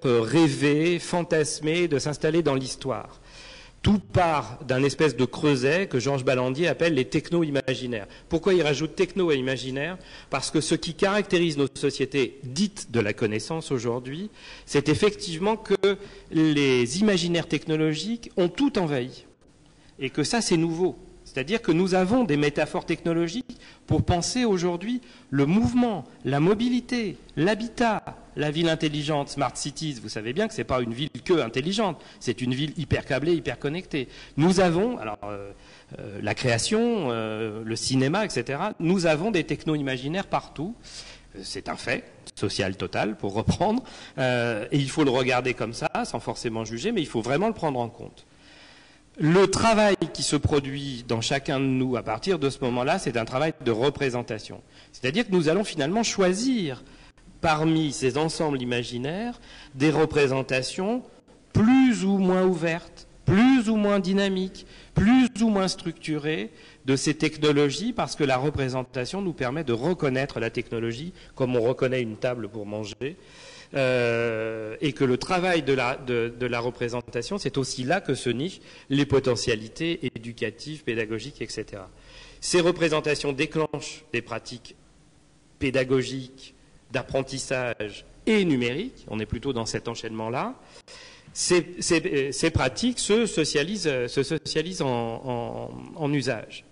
S3: rêvées, fantasmées, de s'installer dans l'histoire. Tout part d'un espèce de creuset que Georges Ballandier appelle les techno-imaginaires. Pourquoi il rajoute techno et imaginaire? Parce que ce qui caractérise nos sociétés dites de la connaissance aujourd'hui, c'est effectivement que les imaginaires technologiques ont tout envahi. Et que ça, c'est nouveau. C'est-à-dire que nous avons des métaphores technologiques pour penser aujourd'hui le mouvement, la mobilité, l'habitat, la ville intelligente, smart cities. Vous savez bien que ce n'est pas une ville que intelligente, c'est une ville hyper câblée, hyper connectée. Nous avons, alors la création, le cinéma, etc. Nous avons des techno-imaginaires partout. C'est un fait social total, pour reprendre. Et il faut le regarder comme ça, sans forcément juger, mais il faut vraiment le prendre en compte. Le travail qui se produit dans chacun de nous à partir de ce moment-là, c'est un travail de représentation. C'est-à-dire que nous allons finalement choisir parmi ces ensembles imaginaires des représentations plus ou moins ouvertes, plus ou moins dynamiques, plus ou moins structurées de ces technologies, parce que la représentation nous permet de reconnaître la technologie comme on reconnaît une table pour manger. Et que le travail de la représentation, c'est aussi là que se nichent les potentialités éducatives, pédagogiques, etc. Ces représentations déclenchent des pratiques pédagogiques, d'apprentissage et numériques. On est plutôt dans cet enchaînement-là. Ces pratiques se socialisent en usage.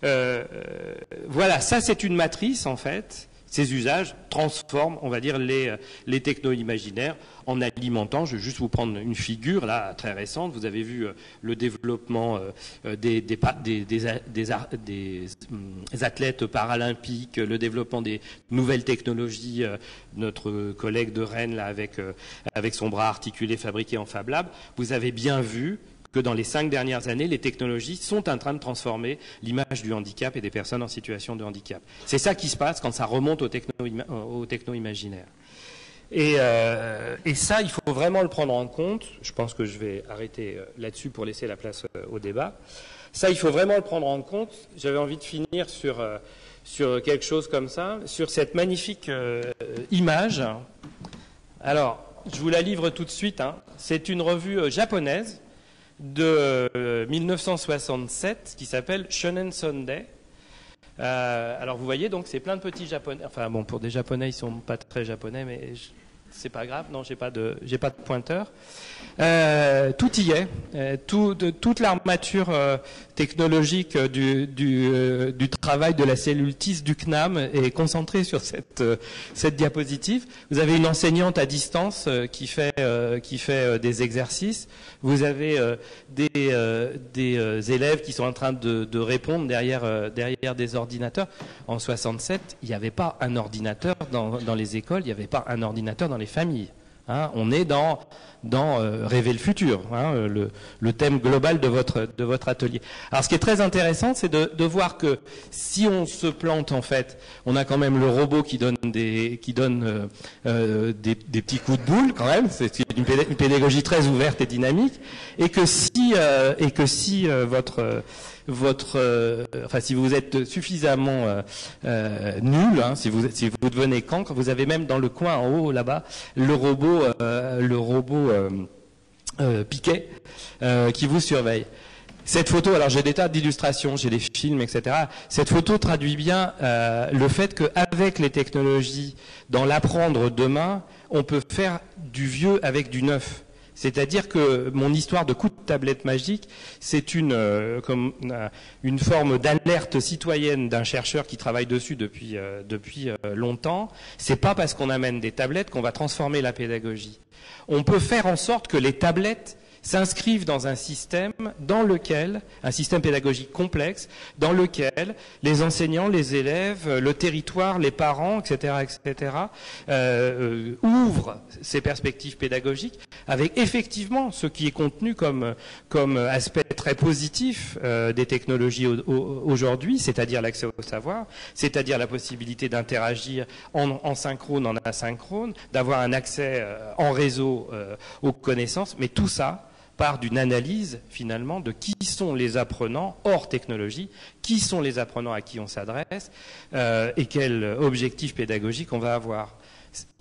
S3: Voilà, ça c'est une matrice en fait. Ces usages transforment, on va dire, les techno-imaginaires en alimentant. Je vais juste vous prendre une figure, là, très récente. Vous avez vu le développement des athlètes paralympiques, le développement des nouvelles technologies. Notre collègue de Rennes, là, avec son bras articulé fabriqué en Fab Lab. Vous avez bien vu que dans les 5 dernières années, les technologies sont en train de transformer l'image du handicap et des personnes en situation de handicap. C'est ça qui se passe quand ça remonte au techno-imaginaire. Et ça, il faut vraiment le prendre en compte. Je pense que je vais arrêter là-dessus pour laisser la place au débat. Ça, il faut vraiment le prendre en compte. J'avais envie de finir sur quelque chose comme ça, sur cette magnifique image. Alors, je vous la livre tout de suite, hein. C'est une revue japonaise de 1967 qui s'appelle Shonen Sunday. Alors vous voyez, donc c'est plein de petits japonais. Enfin bon, pour des japonais, ils sont pas très japonais, mais c'est pas grave. Non, j'ai pas de pointeur. Tout y est. Toute l'armature technologique du travail de la cellule TIS du CNAM est concentrée sur cette diapositive. Vous avez une enseignante à distance qui fait des exercices. Vous avez des élèves qui sont en train de répondre derrière des ordinateurs. En 67, il n'y avait pas un ordinateur dans les écoles, il n'y avait pas un ordinateur dans les familles. Hein, on est dans rêver le futur, hein, le thème global de votre atelier. Alors, ce qui est très intéressant, c'est de voir que si on se plante, en fait, on a quand même le robot qui donne des petits coups de boule, quand même. C'est une pédagogie très ouverte et dynamique, et que si si vous êtes suffisamment nul, hein, si vous devenez cancre, vous avez même dans le coin en haut là-bas le robot Piquet qui vous surveille. Cette photo, alors j'ai des tas d'illustrations, j'ai des films, etc. Cette photo traduit bien le fait qu'avec les technologies, dans l'apprendre demain, on peut faire du vieux avec du neuf. C'est-à-dire que mon histoire de coup de tablette magique, c'est une forme d'alerte citoyenne d'un chercheur qui travaille dessus depuis longtemps. C'est pas parce qu'on amène des tablettes qu'on va transformer la pédagogie. On peut faire en sorte que les tablettes s'inscrivent dans un système un système pédagogique complexe, dans lequel les enseignants, les élèves, le territoire, les parents, etc., ouvrent ces perspectives pédagogiques avec effectivement ce qui est contenu comme aspect très positif des technologies aujourd'hui, c'est-à-dire l'accès au savoir, c'est-à-dire la possibilité d'interagir en synchrone, en asynchrone, d'avoir un accès en réseau aux connaissances, mais tout ça part d'une analyse finalement de qui sont les apprenants hors technologie, qui sont les apprenants à qui on s'adresse et quel objectif pédagogique on va avoir.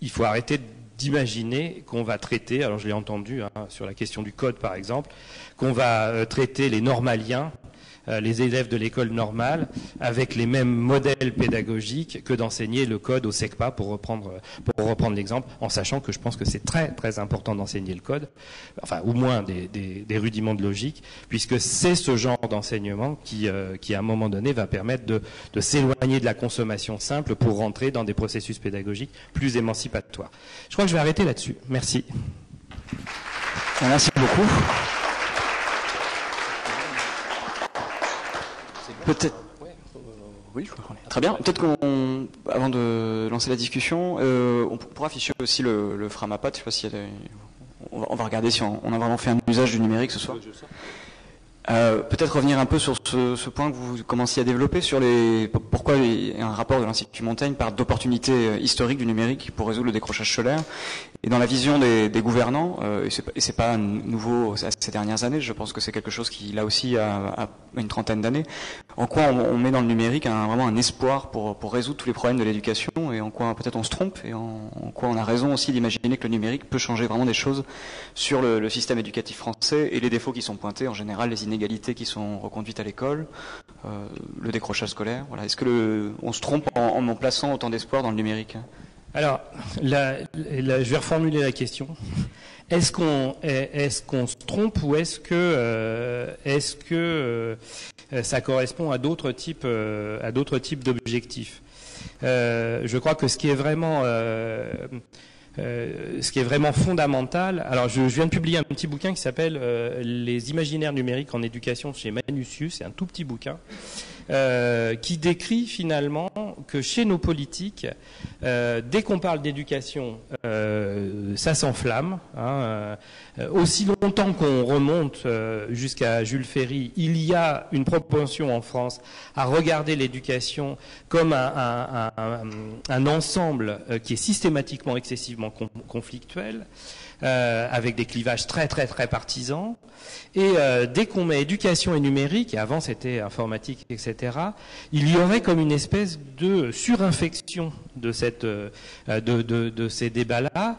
S3: Il faut arrêter d'imaginer qu'on va traiter, alors je l'ai entendu sur la question du code par exemple, qu'on va traiter les normaliens, les élèves de l'école normale, avec les mêmes modèles pédagogiques que d'enseigner le code au SECPA, pour reprendre l'exemple, en sachant que je pense que c'est très très important d'enseigner le code, enfin au moins des rudiments de logique, puisque c'est ce genre d'enseignement qui à un moment donné va permettre de s'éloigner de la consommation simple pour rentrer dans des processus pédagogiques plus émancipatoires. Je crois que je vais arrêter là-dessus. Merci.
S2: Merci beaucoup. Peut-être. Oui, très bien. Peut-être avant de lancer la discussion, on pourra afficher aussi le Framapat. Je sais pas si on va regarder si on a vraiment fait un usage du numérique ce soir. Peut-être revenir un peu sur ce point que vous commenciez à développer sur pourquoi un rapport de l'Institut Montaigne parle d'opportunités historiques du numérique pour résoudre le décrochage scolaire. Et dans la vision des gouvernants, et c'est pas nouveau ces dernières années, je pense que c'est quelque chose qui là aussi a une trentaine d'années, en quoi on met dans le numérique vraiment un espoir pour résoudre tous les problèmes de l'éducation, et en quoi peut-être on se trompe, et en quoi on a raison aussi d'imaginer que le numérique peut changer vraiment des choses sur le système éducatif français et les défauts qui sont pointés, en général les inégalités qui sont reconduites à l'école, le décrochage scolaire. Voilà. Est-ce que on se trompe en plaçant autant d'espoir dans le numérique ?
S3: Alors, je vais reformuler la question. Est-ce qu'on se trompe, ou est-ce que ça correspond à d'autres types d'objectifs ? Je crois que ce qui est vraiment fondamental. Alors, je viens de publier un petit bouquin qui s'appelle Les imaginaires numériques en éducation chez Manusius. C'est un tout petit bouquin qui décrit finalement que chez nos politiques, dès qu'on parle d'éducation, ça s'enflamme. Aussi longtemps qu'on remonte jusqu'à Jules Ferry, il y a une propension en France à regarder l'éducation comme un ensemble qui est systématiquement excessivement conflictuel, avec des clivages très très très partisans. Et dès qu'on met éducation et numérique, et avant c'était informatique, etc., il y aurait comme une espèce de surinfection de ces débats-là.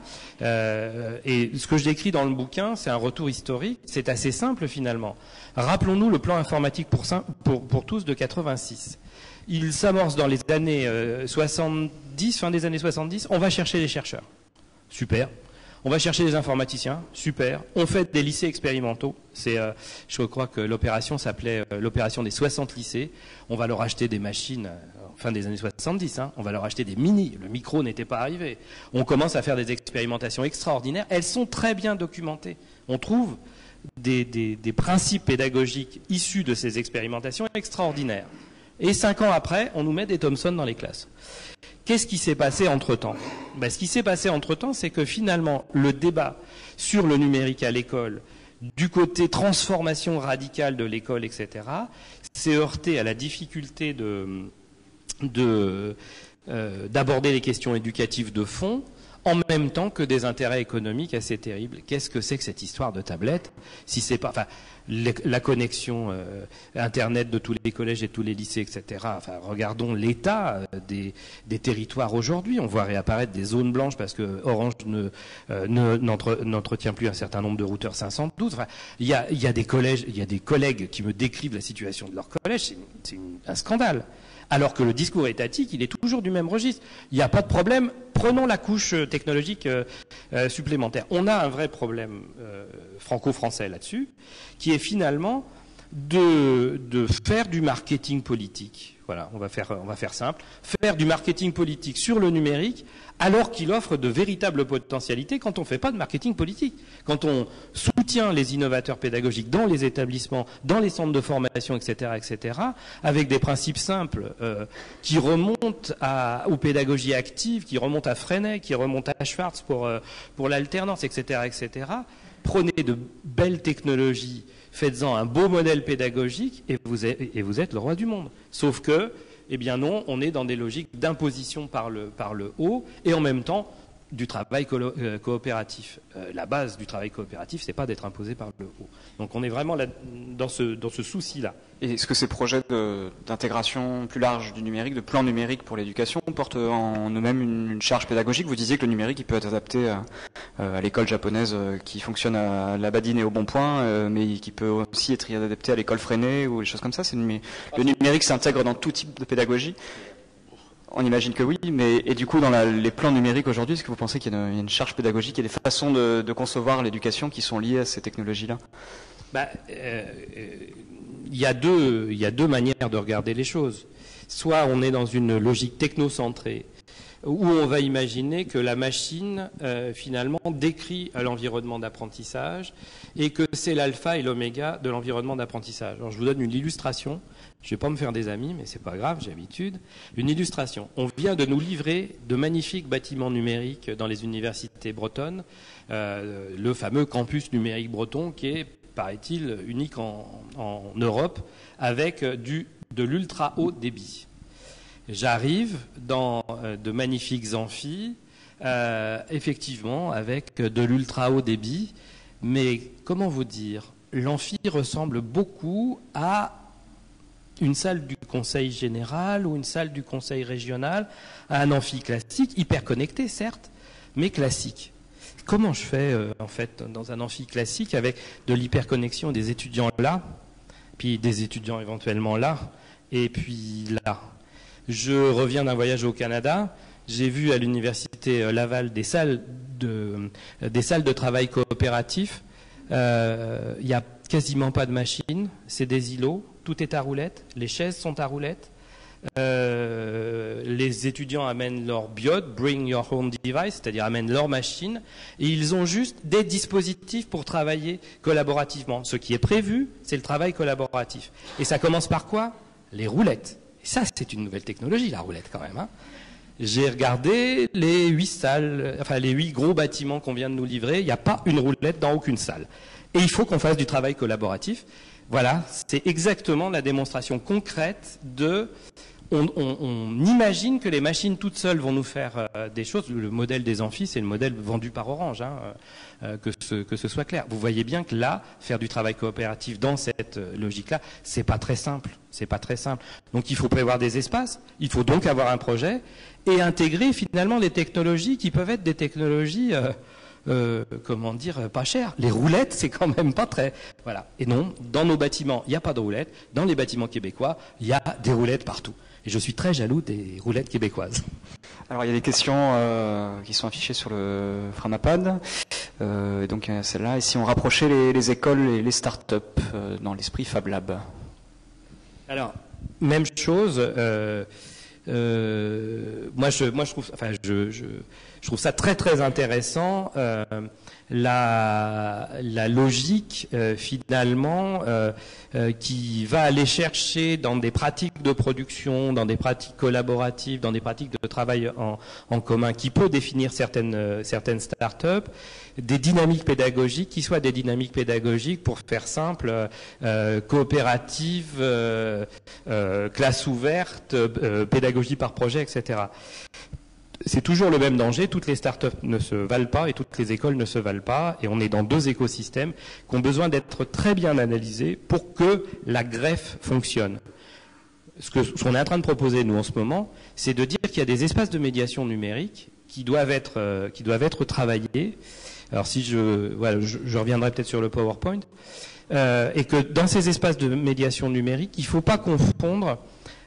S3: Et ce que je décris dans le bouquin, c'est un retour historique. C'est assez simple finalement. Rappelons-nous le plan informatique pour tous de 86. Il s'amorce dans les années 70, fin des années 70. On va chercher les chercheurs. Super. On va chercher des informaticiens, super. On fait des lycées expérimentaux. Je crois que l'opération s'appelait l'opération des 60 lycées. On va leur acheter des machines, fin des années 70. On va leur acheter des mini. Le micro n'était pas arrivé. On commence à faire des expérimentations extraordinaires. Elles sont très bien documentées. On trouve des principes pédagogiques issus de ces expérimentations extraordinaires. Et 5 ans après, on nous met des Thomson dans les classes. Qu'est-ce qui s'est passé entre-temps ? Ce qui s'est passé entre-temps, c'est que finalement, le débat sur le numérique à l'école, du côté transformation radicale de l'école, etc., s'est heurté à la difficulté d'aborder les questions éducatives de fond, en même temps que des intérêts économiques assez terribles. Qu'est-ce que c'est que cette histoire de tablette ? Si c'est pas, la connexion Internet de tous les collèges et de tous les lycées, etc. Regardons l'état des territoires aujourd'hui. On voit réapparaître des zones blanches parce que Orange n'entretient plus un certain nombre de routeurs 512. Il y a des collègues qui me décrivent la situation de leur collège. C'est un scandale. Alors que le discours étatique, il est toujours du même registre. Il n'y a pas de problème. Prenons la couche technologique supplémentaire. On a un vrai problème franco-français là-dessus, qui est finalement de faire du marketing politique. Voilà, on va faire simple. Faire du marketing politique sur le numérique, alors qu'il offre de véritables potentialités quand on ne fait pas de marketing politique. Quand on soutient les innovateurs pédagogiques dans les établissements, dans les centres de formation, etc., avec des principes simples qui remontent aux pédagogies actives, qui remontent à Freinet, qui remontent à Schwartz pour l'alternance, etc. Prenez de belles technologies, faites-en un beau modèle pédagogique et vous êtes le roi du monde. Sauf que, eh bien non, on est dans des logiques d'imposition par le haut et en même temps du travail coopératif. La base du travail coopératif, c'est pas d'être imposé par le haut. Donc on est vraiment là, dans ce souci-là.
S2: Et est-ce que ces projets d'intégration plus large du numérique, de plan numérique pour l'éducation, portent en eux-mêmes une charge pédagogique ? Vous disiez que le numérique il peut être adapté à l'école japonaise qui fonctionne à la Badine et au Bon Point, mais qui peut aussi être adapté à l'école Freinet ou des choses comme ça. Le numérique s'intègre dans tout type de pédagogie. On imagine que oui, et du coup, dans les plans numériques aujourd'hui, est-ce que vous pensez qu'il y a une charge pédagogique et des façons de concevoir l'éducation qui sont liées à ces technologies-là ?
S3: Il y a deux manières de regarder les choses. Soit on est dans une logique technocentrée, où on va imaginer que la machine, finalement, décrit l'environnement d'apprentissage et que c'est l'alpha et l'oméga de l'environnement d'apprentissage. Alors, je vous donne une illustration. Je ne vais pas me faire des amis, mais c'est pas grave, j'ai l'habitude. Une illustration. On vient de nous livrer de magnifiques bâtiments numériques dans les universités bretonnes, le fameux campus numérique breton qui est, paraît-il, unique en Europe, avec de l'ultra haut débit. J'arrive dans de magnifiques amphis, effectivement, avec de l'ultra haut débit, mais comment vous dire, l'amphi ressemble beaucoup à une salle du conseil général ou une salle du conseil régional, à un amphi classique, hyper connecté certes, mais classique. Comment je fais en fait dans un amphi classique avec de l'hyperconnexion des étudiants là, puis des étudiants éventuellement là, et puis là. Je reviens d'un voyage au Canada, j'ai vu à l'université Laval des salles de travail coopératif. Il n'y a quasiment pas de machines, c'est des îlots, tout est à roulettes, les chaises sont à roulettes. Les étudiants amènent leur BIOD, Bring Your Own Device, c'est-à-dire amènent leur machine, et ils ont juste des dispositifs pour travailler collaborativement. Ce qui est prévu, c'est le travail collaboratif. Et ça commence par quoi ? Les roulettes. Et ça, c'est une nouvelle technologie, la roulette quand même. Hein. J'ai regardé les 8 gros bâtiments qu'on vient de nous livrer, il n'y a pas une roulette dans aucune salle. Et il faut qu'on fasse du travail collaboratif. Voilà, c'est exactement la démonstration concrète de... On imagine que les machines toutes seules vont nous faire des choses. Le modèle des amphis, c'est le modèle vendu par Orange, que ce soit clair. Vous voyez bien que là, faire du travail coopératif dans cette logique-là, c'est pas très simple. C'est pas très simple. Donc il faut prévoir des espaces, il faut donc avoir un projet et intégrer finalement les technologies qui peuvent être des technologies... pas cher. Les roulettes, c'est quand même pas très... Voilà. Et non, dans nos bâtiments, il n'y a pas de roulettes. Dans les bâtiments québécois, il y a des roulettes partout. Et je suis très jaloux des roulettes québécoises.
S2: Alors, il y a des questions qui sont affichées sur le Framapad. Donc, celle-là. Et si on rapprochait les écoles et les start-up dans l'esprit Fab Lab ?
S3: Alors, même chose... moi, je trouve... Je trouve ça très très intéressant, la logique finalement qui va aller chercher dans des pratiques de production, dans des pratiques collaboratives, dans des pratiques de travail en commun, qui peut définir certaines start-up, des dynamiques pédagogiques qui soient des dynamiques pédagogiques, pour faire simple, coopératives, classe ouverte, pédagogie par projet, etc. C'est toujours le même danger, toutes les startups ne se valent pas et toutes les écoles ne se valent pas, et on est dans deux écosystèmes qui ont besoin d'être très bien analysés pour que la greffe fonctionne. Ce qu'on est en train de proposer, nous, en ce moment, c'est de dire qu'il y a des espaces de médiation numérique qui doivent être travaillés. Alors si je reviendrai peut-être sur le PowerPoint, et que dans ces espaces de médiation numérique, il ne faut pas confondre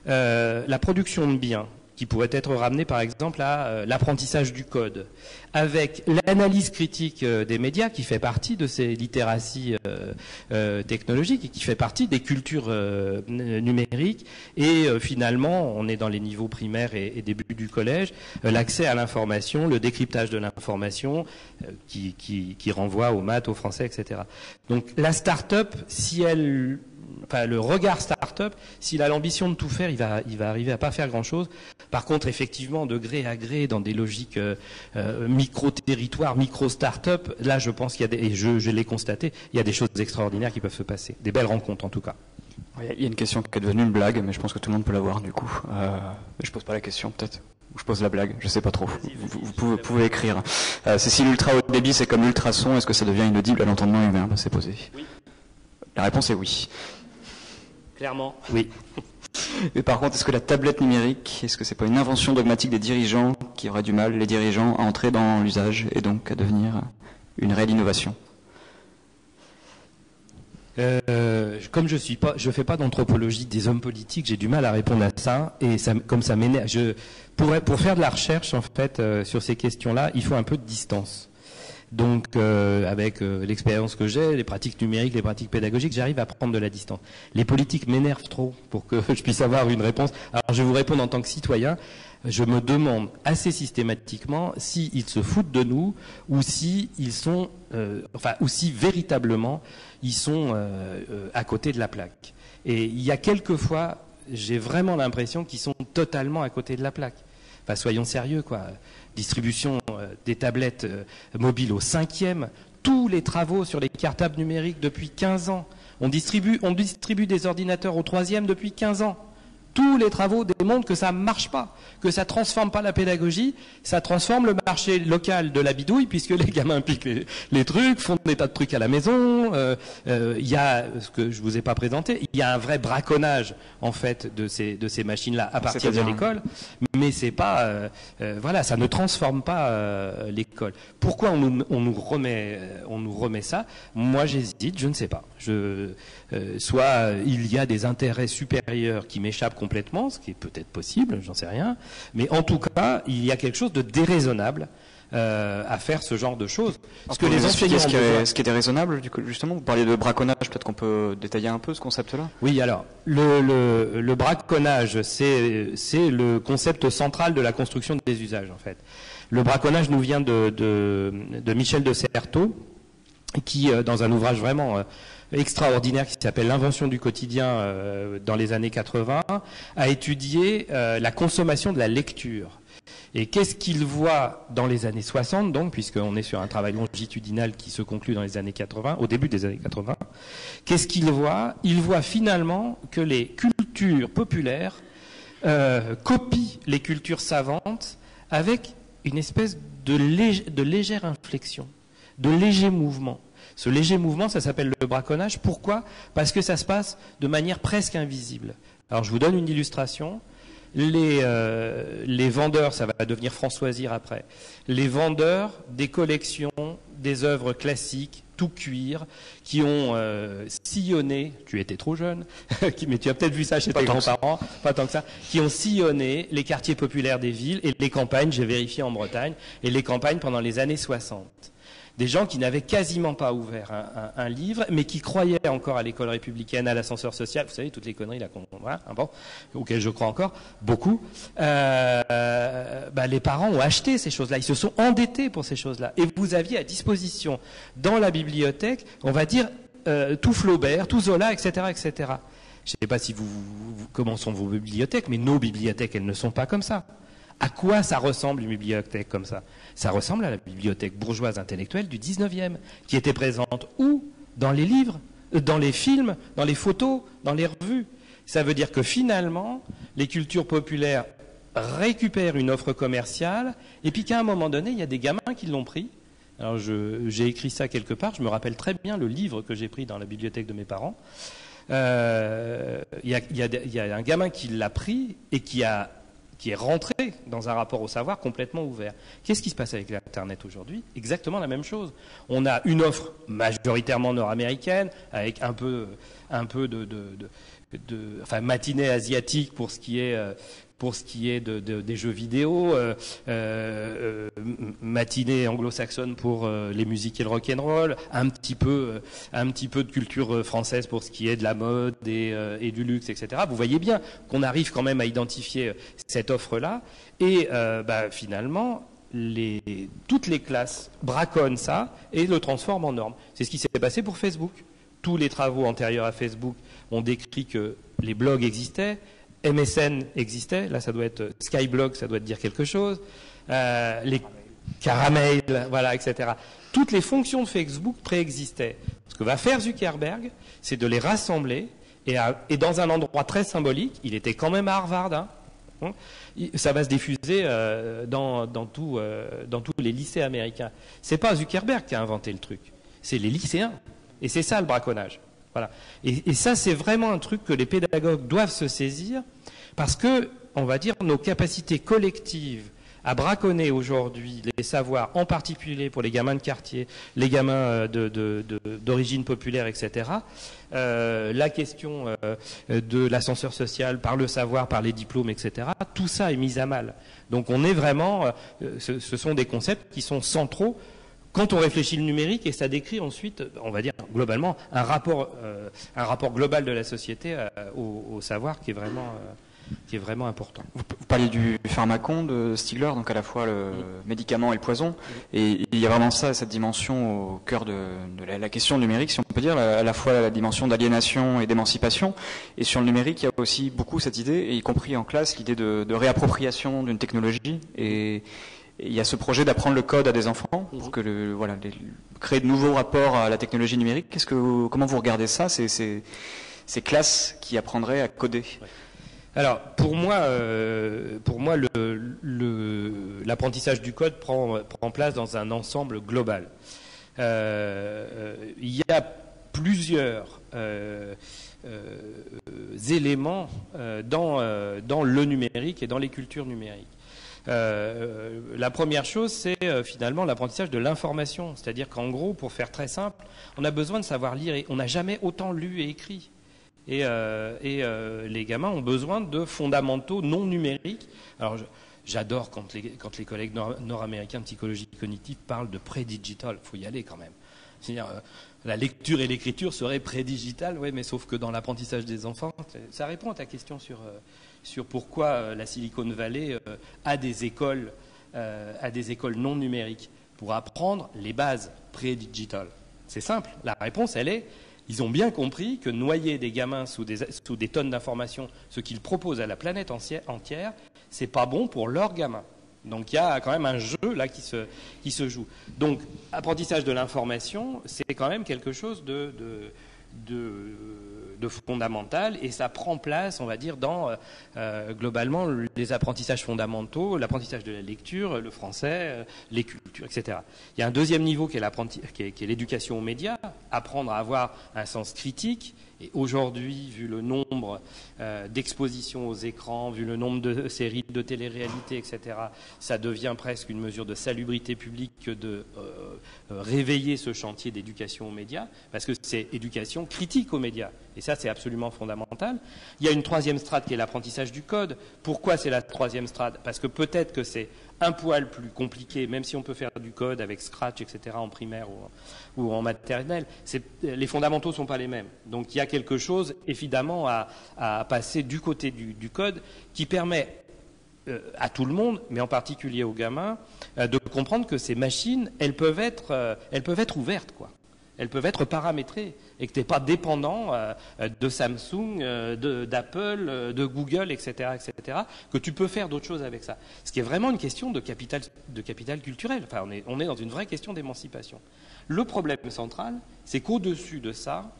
S3: la production de biens, qui pourrait être ramené par exemple à l'apprentissage du code, avec l'analyse critique des médias, qui fait partie de ces littératies technologiques et qui fait partie des cultures numériques, et finalement on est dans les niveaux primaires et début du collège, l'accès à l'information, le décryptage de l'information qui renvoie aux maths, aux français, etc. Donc la start-up, le regard start-up, s'il a l'ambition de tout faire, il va arriver à pas faire grand-chose. Par contre, effectivement, de gré à gré, dans des logiques micro-territoires, micro-start-up, là, je pense qu'il y a et je l'ai constaté, il y a des choses extraordinaires qui peuvent se passer. Des belles rencontres, en tout cas.
S2: Il y a une question qui est devenue une blague, mais je pense que tout le monde peut l'avoir, du coup. Je pose pas la question, peut-être. Ou je pose la blague, je sais pas trop. Vous pouvez écrire. Si l'ultra haut débit, c'est comme l'ultrason, est-ce que ça devient inaudible à l'entendement humain? C'est posé. Oui. La réponse est oui.
S3: Clairement, oui.
S2: Mais par contre, est-ce que la tablette numérique, est-ce que c'est pas une invention dogmatique des dirigeants qui auraient du mal, les dirigeants, à entrer dans l'usage et donc à devenir une réelle innovation?
S3: Comme je fais pas d'anthropologie des hommes politiques, j'ai du mal à répondre à ça, et comme ça m'énerve. Pour faire de la recherche en fait sur ces questions-là, il faut un peu de distance. Donc, avec l'expérience que j'ai, les pratiques numériques, les pratiques pédagogiques, j'arrive à prendre de la distance. Les politiques m'énervent trop pour que je puisse avoir une réponse. Alors, je vais vous répondre en tant que citoyen. Je me demande assez systématiquement s'ils se foutent de nous, ou si ils sont, ou si véritablement ils sont à côté de la plaque. Et il y a quelques fois, j'ai vraiment l'impression qu'ils sont totalement à côté de la plaque. Enfin, soyons sérieux, quoi. Distribution des tablettes mobiles au 5e, tous les travaux sur les cartables numériques depuis 15 ans. On distribue des ordinateurs au 3e depuis 15 ans. Tous les travaux démontrent que ça ne marche pas, que ça ne transforme pas la pédagogie, ça transforme le marché local de la bidouille, puisque les gamins piquent les trucs, font des tas de trucs à la maison. Il y a, ce que je vous ai pas présenté, il y a un vrai braconnage en fait de ces machines-là à partir de l'école, mais c'est pas, ça ne transforme pas l'école. Pourquoi on nous remet ça? Moi j'hésite, je ne sais pas. Soit il y a des intérêts supérieurs qui m'échappent complètement, ce qui est peut-être possible, j'en sais rien, mais en tout cas, il y a quelque chose de déraisonnable à faire ce genre de choses.
S2: Parce que les enseignants ce qui est déraisonnable, justement, vous parliez de braconnage, peut-être qu'on peut détailler un peu ce concept-là.
S3: Oui, alors, le braconnage, c'est le concept central de la construction des usages, en fait. Le braconnage nous vient de Michel de Certeau, qui, dans un ouvrage vraiment extraordinaire qui s'appelle L'invention du quotidien dans les années 80, a étudié la consommation de la lecture. Et qu'est-ce qu'il voit dans les années 60, donc, puisqu'on est sur un travail longitudinal qui se conclut dans les années 80, au début des années 80, qu'est-ce qu'il voit? Il voit finalement que les cultures populaires copient les cultures savantes avec une espèce de légère inflexion, de léger mouvement. Ce léger mouvement, ça s'appelle le braconnage. Pourquoi? Parce que ça se passe de manière presque invisible. Alors je vous donne une illustration. Les vendeurs, ça va devenir françoisir après, les vendeurs des collections, des œuvres classiques, tout cuir, qui ont sillonné, tu étais trop jeune, mais tu as peut-être vu ça chez tes grands-parents, pas tant que ça, qui ont sillonné les quartiers populaires des villes et les campagnes, j'ai vérifié en Bretagne, et les campagnes pendant les années 60. Des gens qui n'avaient quasiment pas ouvert un livre, mais qui croyaient encore à l'école républicaine, à l'ascenseur social. Vous savez, toutes les conneries là, auxquelles je crois encore, beaucoup. Les parents ont acheté ces choses-là. Ils se sont endettés pour ces choses-là. Et vous aviez à disposition, dans la bibliothèque, on va dire, tout Flaubert, tout Zola, etc., etc. Je ne sais pas si comment sont vos bibliothèques, mais nos bibliothèques, elles ne sont pas comme ça. À quoi ça ressemble une bibliothèque comme ça? Ça ressemble à la bibliothèque bourgeoise intellectuelle du 19e, qui était présente où? Dans les livres, dans les films, dans les photos, dans les revues. Ça veut dire que finalement, les cultures populaires récupèrent une offre commerciale, et puis qu'à un moment donné, il y a des gamins qui l'ont pris. Alors j'ai écrit ça quelque part, je me rappelle très bien le livre que j'ai pris dans la bibliothèque de mes parents. Il y a un gamin qui l'a pris et qui est rentré dans un rapport au savoir complètement ouvert. Qu'est-ce qui se passe avec l'Internet aujourd'hui? Exactement la même chose. On a une offre majoritairement nord-américaine, avec un peu matinée asiatique pour ce qui est des jeux vidéo, matinée anglo-saxonne pour les musiques et le rock'n'roll, un petit peu de culture française pour ce qui est de la mode et du luxe, etc. Vous voyez bien qu'on arrive quand même à identifier cette offre-là, et finalement, toutes les classes braconnent ça et le transforment en norme. C'est ce qui s'est passé pour Facebook. Tous les travaux antérieurs à Facebook ont décrit que les blogs existaient, MSN existait, là ça doit être Skyblog, ça doit te dire quelque chose, les Caramel, voilà, etc. Toutes les fonctions de Facebook préexistaient. Ce que va faire Zuckerberg, c'est de les rassembler, et dans un endroit très symbolique, il était quand même à Harvard, ça va se diffuser dans tous les lycées américains. C'est pas Zuckerberg qui a inventé le truc, c'est les lycéens, et c'est ça le braconnage. Voilà. Et ça, c'est vraiment un truc que les pédagogues doivent se saisir, parce que, on va dire, nos capacités collectives à braconner aujourd'hui les savoirs, en particulier pour les gamins de quartier, les gamins d'origine populaire, etc., la question de l'ascenseur social par le savoir, par les diplômes, etc., tout ça est mis à mal. Donc on est vraiment, ce sont des concepts qui sont centraux quand on réfléchit le numérique, et ça décrit ensuite, on va dire globalement, un rapport global de la société au savoir qui est vraiment important.
S2: Vous parliez du pharmacon de Stigler, donc à la fois le médicament et le poison, et il y a vraiment ça, cette dimension au cœur de la question numérique, si on peut dire, à la fois la dimension d'aliénation et d'émancipation, et sur le numérique, il y a aussi beaucoup cette idée, et y compris en classe, l'idée de réappropriation d'une technologie, et il y a ce projet d'apprendre le code à des enfants pour que créer de nouveaux rapports à la technologie numérique. Comment vous regardez ça, ces classes qui apprendraient à coder?
S3: Alors, pour moi, l'apprentissage du code prend place dans un ensemble global. Il y a plusieurs éléments dans le numérique et dans les cultures numériques. La première chose, c'est finalement l'apprentissage de l'information. C'est-à-dire qu'en gros, pour faire très simple, on a besoin de savoir lire, et on n'a jamais autant lu et écrit. Et les gamins ont besoin de fondamentaux non numériques. Alors j'adore quand les collègues nord-américains de psychologie cognitive parlent de pré-digital. Il faut y aller quand même. C'est-à-dire la lecture et l'écriture seraient pré-digitales, oui, mais sauf que dans l'apprentissage des enfants, ça répond à ta question sur pourquoi la Silicon Valley a des écoles non numériques pour apprendre les bases pré-digital. C'est simple. La réponse, elle est: ils ont bien compris que noyer des gamins sous des tonnes d'informations, ce qu'ils proposent à la planète entière, c'est pas bon pour leurs gamins. Donc il y a quand même un jeu là qui se joue. Donc apprentissage de l'information, c'est quand même quelque chose de fondamental, et ça prend place, on va dire, dans globalement les apprentissages fondamentaux, l'apprentissage de la lecture, le français, les cultures, etc. Il y a un deuxième niveau qui est l'éducation aux médias, apprendre à avoir un sens critique. Et aujourd'hui, vu le nombre d'expositions aux écrans, vu le nombre de séries de télé-réalité, etc., ça devient presque une mesure de salubrité publique que de réveiller ce chantier d'éducation aux médias, parce que c'est éducation critique aux médias. Et ça, c'est absolument fondamental. Il y a une troisième strate qui est l'apprentissage du code. Pourquoi c'est la troisième strate? Parce que peut-être que c'est un poil plus compliqué, même si on peut faire du code avec Scratch, etc., en primaire ou en maternelle. Les fondamentaux ne sont pas les mêmes. Donc il y a quelque chose, évidemment, à passer du côté du code qui permet à tout le monde, mais en particulier aux gamins, de comprendre que ces machines, elles peuvent être ouvertes, quoi. Elles peuvent être paramétrées et que tu n'es pas dépendant de Samsung, d'Apple, de Google, etc., que tu peux faire d'autres choses avec ça. Ce qui est vraiment une question de capital culturel. Enfin, on est dans une vraie question d'émancipation. Le problème central, c'est qu'au-dessus de ça,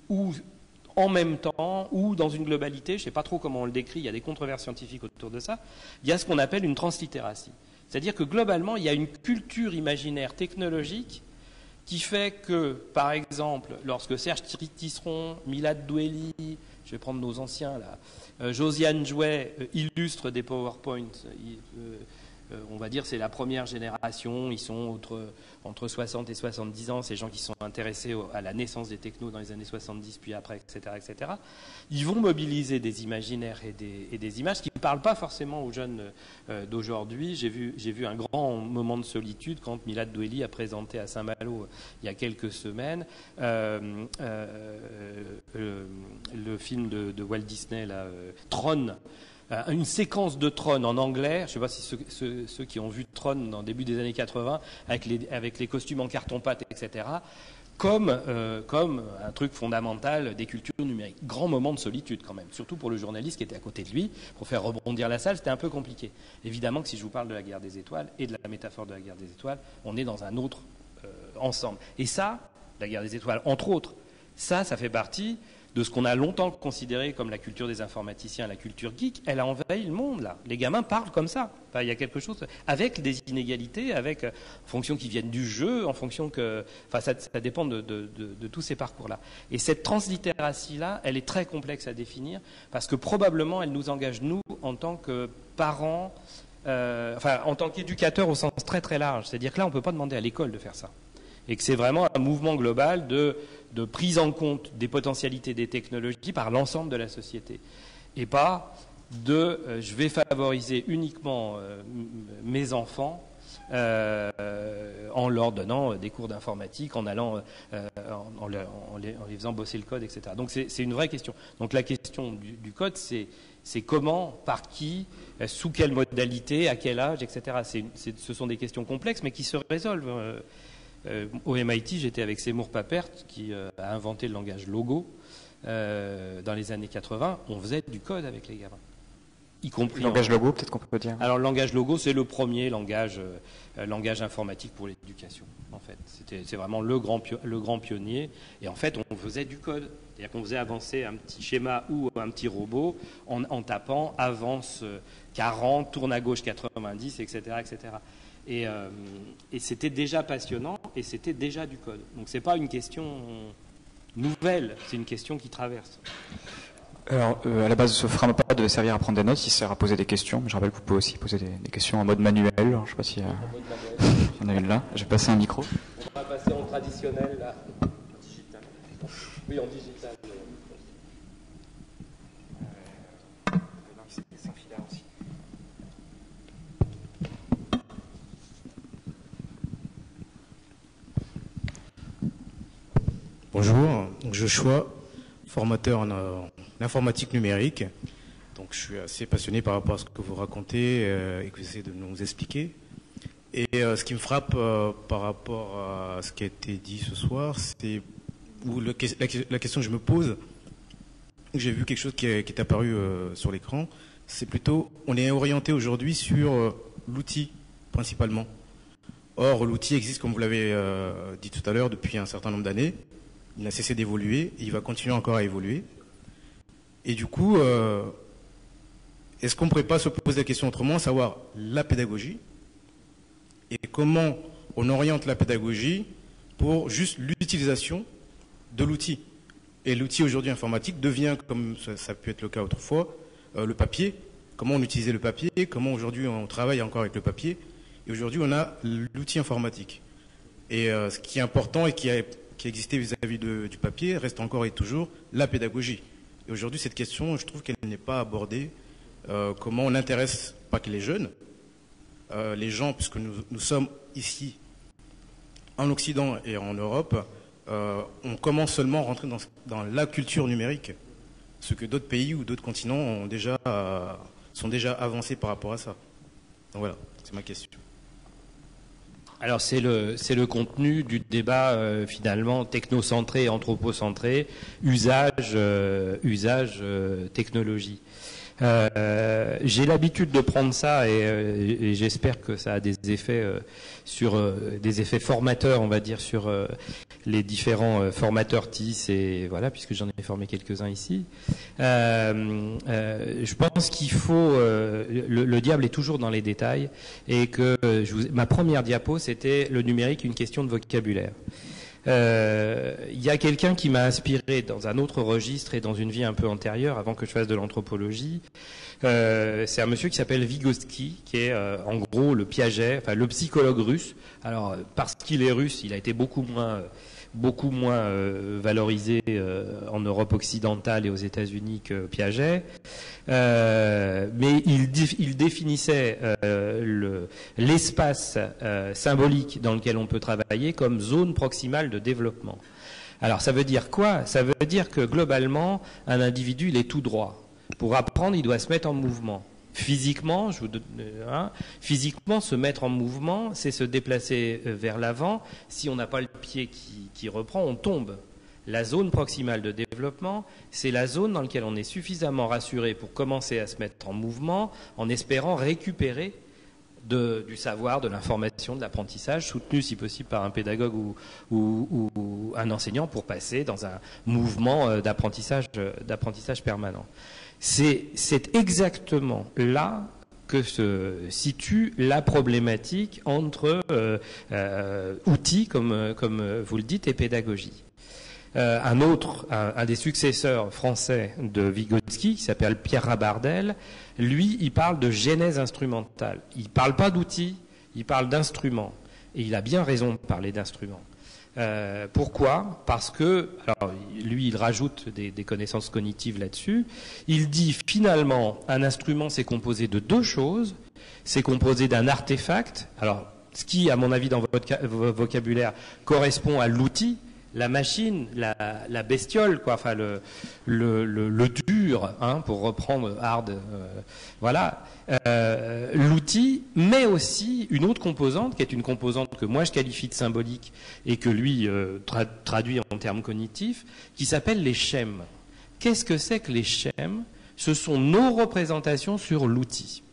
S3: ou en même temps, ou dans une globalité, je ne sais pas trop comment on le décrit, il y a des controverses scientifiques autour de ça, il y a ce qu'on appelle une translittératie. C'est-à-dire que globalement, il y a une culture imaginaire technologique qui fait que, par exemple, lorsque Serge Tisseron, Milad Doueli, je vais prendre nos anciens là, Josiane Jouet illustrent des PowerPoints, on va dire c'est la première génération, ils sont entre 60 et 70 ans, ces gens qui sont intéressés à la naissance des technos dans les années 70 puis après, etc. Ils vont mobiliser des imaginaires et des images qui ne parlent pas forcément aux jeunes d'aujourd'hui. J'ai vu un grand moment de solitude quand Milad Doueli a présenté à Saint-Malo il y a quelques semaines le film de Walt Disney, là, Tron. Une séquence de Tron en anglais, je ne sais pas si ceux qui ont vu Tron en début des années 80, avec les costumes en carton-pâte, etc., comme un truc fondamental des cultures numériques. Grand moment de solitude quand même, surtout pour le journaliste qui était à côté de lui. Pour faire rebondir la salle, c'était un peu compliqué. Évidemment que si je vous parle de la guerre des étoiles et de la métaphore de la guerre des étoiles, on est dans un autre ensemble. Et ça, la guerre des étoiles, entre autres, ça fait partie de ce qu'on a longtemps considéré comme la culture des informaticiens, la culture geek. Elle a envahi le monde, là. Les gamins parlent comme ça. Enfin, il y a quelque chose avec des inégalités, en fonction qu'ils viennent du jeu, en fonction que... Enfin, ça dépend de tous ces parcours-là. Et cette translittératie-là, elle est très complexe à définir, parce que probablement, elle nous engage, nous, en tant que parents, en tant qu'éducateurs au sens très très large. C'est-à-dire que là, on ne peut pas demander à l'école de faire ça. Et que c'est vraiment un mouvement global de prise en compte des potentialités des technologies par l'ensemble de la société. Et pas je vais favoriser uniquement mes enfants en leur donnant des cours d'informatique, en les faisant bosser le code, etc. Donc c'est une vraie question. Donc la question du code, c'est comment, par qui, sous quelle modalité, à quel âge, etc. Ce sont des questions complexes, mais qui se résolvent. Au MIT, j'étais avec Seymour Papert qui a inventé le langage Logo dans les années 80. On faisait du code avec les gamins, y compris.
S2: Le langage Logo, peut-être qu'on peut dire.
S3: Alors le langage Logo, c'est le premier langage informatique pour l'éducation. En fait, c'est vraiment le grand pionnier. Et en fait, on faisait du code, c'est-à-dire qu'on faisait avancer un petit schéma ou un petit robot en tapant avance 40, tourne à gauche 90, etc., etc. Et c'était déjà passionnant et c'était déjà du code. Donc c'est pas une question nouvelle, c'est une question qui traverse.
S2: Alors, à la base, ce framework devait servir à prendre des notes, il sert à poser des questions. Mais je rappelle que vous pouvez aussi poser des questions en mode manuel. Alors, je ne sais pas s'il y en a une là. Je vais passer un micro.
S3: On va passer en traditionnel, là. En digital. Oui, en digital.
S4: Bonjour, donc Joshua, formateur en informatique numérique. Donc je suis assez passionné par rapport à ce que vous racontez et que vous essayez de nous expliquer. Et ce qui me frappe par rapport à ce qui a été dit ce soir, c'est la question que je me pose, j'ai vu quelque chose qui est apparu sur l'écran, c'est plutôt, on est orienté aujourd'hui sur l'outil principalement. Or, l'outil existe, comme vous l'avez dit tout à l'heure, depuis un certain nombre d'années. Il n'a cessé d'évoluer et il va continuer encore à évoluer. Et du coup, est-ce qu'on ne pourrait pas se poser la question autrement, savoir la pédagogie et comment on oriente la pédagogie pour juste l'utilisation de l'outil. Et l'outil aujourd'hui informatique devient, comme ça a pu être le cas autrefois, le papier. Comment on utilisait le papier, comment aujourd'hui on travaille encore avec le papier. Et aujourd'hui on a l'outil informatique. Et ce qui est important et qui existait vis-à-vis du papier reste encore et toujours la pédagogie. Et aujourd'hui, cette question, je trouve qu'elle n'est pas abordée. Comment on n'intéresse pas que les jeunes, les gens, puisque nous sommes ici en Occident et en Europe, on commence seulement à rentrer dans la culture numérique, ce que d'autres pays ou d'autres continents sont déjà avancés par rapport à ça. Donc voilà, c'est ma question.
S3: Alors c'est le contenu du débat finalement technocentré, anthropocentré, usage, technologie. J'ai l'habitude de prendre ça et j'espère que ça a des effets des effets formateurs, on va dire, sur les différents formateurs TIS et voilà, puisque j'en ai formé quelques-uns ici. Je pense qu'il faut le diable est toujours dans les détails et que ma première diapo c'était le numérique, une question de vocabulaire. Il y a quelqu'un qui m'a inspiré dans un autre registre et dans une vie un peu antérieure, avant que je fasse de l'anthropologie. C'est un monsieur qui s'appelle Vygotsky, qui est en gros le Piaget, enfin le psychologue russe. Alors parce qu'il est russe, il a été beaucoup moins valorisé en Europe occidentale et aux États-Unis que Piaget. Mais il définissait l'espace symbolique dans lequel on peut travailler comme zone proximale de développement. Alors ça veut dire quoi? Ça veut dire que globalement, un individu, il est tout droit. Pour apprendre, il doit se mettre en mouvement. Physiquement, physiquement, se mettre en mouvement, c'est se déplacer vers l'avant. Si on n'a pas le pied qui reprend, on tombe. La zone proximale de développement, c'est la zone dans laquelle on est suffisamment rassuré pour commencer à se mettre en mouvement, en espérant récupérer du savoir, de l'information, de l'apprentissage, soutenu si possible par un pédagogue ou un enseignant pour passer dans un mouvement d'apprentissage permanent. C'est exactement là que se situe la problématique entre outils, comme vous le dites, et pédagogie. Un des successeurs français de Vygotsky, qui s'appelle Pierre Rabardel, lui, il parle de genèse instrumentale. Il ne parle pas d'outils, il parle d'instruments. Et il a bien raison de parler d'instruments. Pourquoi? Parce que, alors lui, il rajoute des connaissances cognitives là-dessus. Il dit finalement, un instrument, c'est composé de deux choses. C'est composé d'un artefact. Alors, ce qui, à mon avis, dans votre vocabulaire, correspond à l'outil. La machine, la bestiole, quoi, enfin le dur, hein, pour reprendre hard, voilà, l'outil, mais aussi une autre composante qui est une composante que moi je qualifie de symbolique et que lui traduit en termes cognitifs, qui s'appelle les schèmes. Qu'est-ce que c'est que les schèmes? Ce sont nos représentations sur l'outil.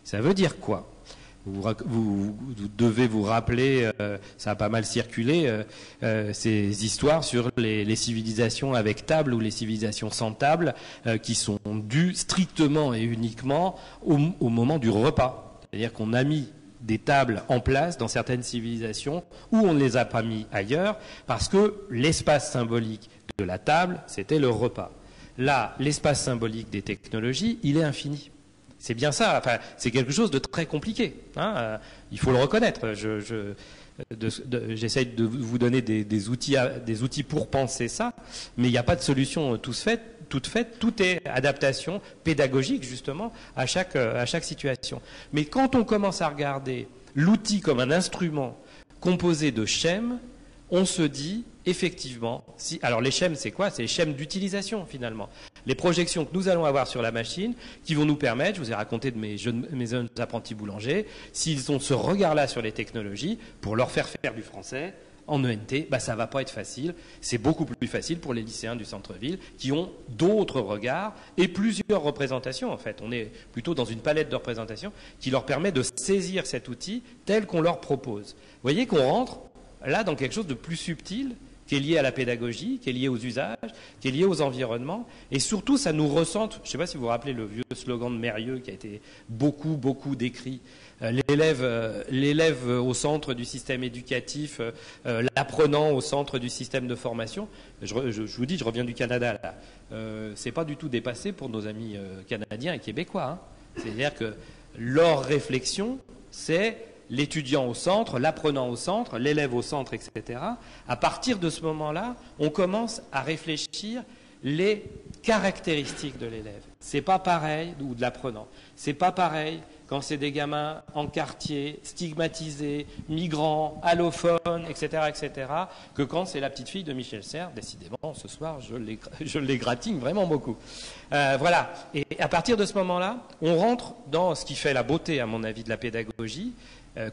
S3: Ça veut dire quoi? Vous devez vous rappeler, ça a pas mal circulé, ces histoires sur les civilisations avec table ou les civilisations sans table, qui sont dues strictement et uniquement au moment du repas. C'est-à-dire qu'on a mis des tables en place dans certaines civilisations où on ne les a pas mis ailleurs, parce que l'espace symbolique de la table, c'était le repas. Là, l'espace symbolique des technologies, il est infini. C'est bien ça, enfin, c'est quelque chose de très compliqué, hein, il faut le reconnaître. J'essaye de vous donner des outils pour penser ça, mais il n'y a pas de solution toute faite, tout est adaptation pédagogique justement à chaque situation. Mais quand on commence à regarder l'outil comme un instrument composé de schèmes, on se dit effectivement, alors les schèmes c'est quoi? C'est les schèmes d'utilisation finalement. Les projections que nous allons avoir sur la machine qui vont nous permettre, je vous ai raconté de mes jeunes apprentis boulangers, s'ils ont ce regard-là sur les technologies, pour leur faire du français en ENT, ça va pas être facile. C'est beaucoup plus facile pour les lycéens du centre-ville qui ont d'autres regards et plusieurs représentations en fait. On est plutôt dans une palette de représentations qui leur permet de saisir cet outil tel qu'on leur propose. Vous voyez qu'on rentre là dans quelque chose de plus subtil, qui est lié à la pédagogie, qui est lié aux usages, qui est lié aux environnements, et surtout ça nous recentre. Je ne sais pas si vous vous rappelez le vieux slogan de Mérieux qui a été beaucoup décrit. L'élève au centre du système éducatif, l'apprenant au centre du système de formation. Je vous dis, je reviens du Canada là. C'est pas du tout dépassé pour nos amis canadiens et québécois. Hein. C'est-à-dire que leur réflexion, c'est l'étudiant au centre, l'apprenant au centre, l'élève au centre, etc. À partir de ce moment-là, on commence à réfléchir les caractéristiques de l'élève. C'est pas pareil, ou de l'apprenant. C'est pas pareil quand c'est des gamins en quartier, stigmatisés, migrants, allophones, etc., que quand c'est la petite fille de Michel Serres. Décidément, ce soir, je l'égratigne vraiment beaucoup. Voilà. Et à partir de ce moment-là, on rentre dans ce qui fait la beauté, à mon avis, de la pédagogie,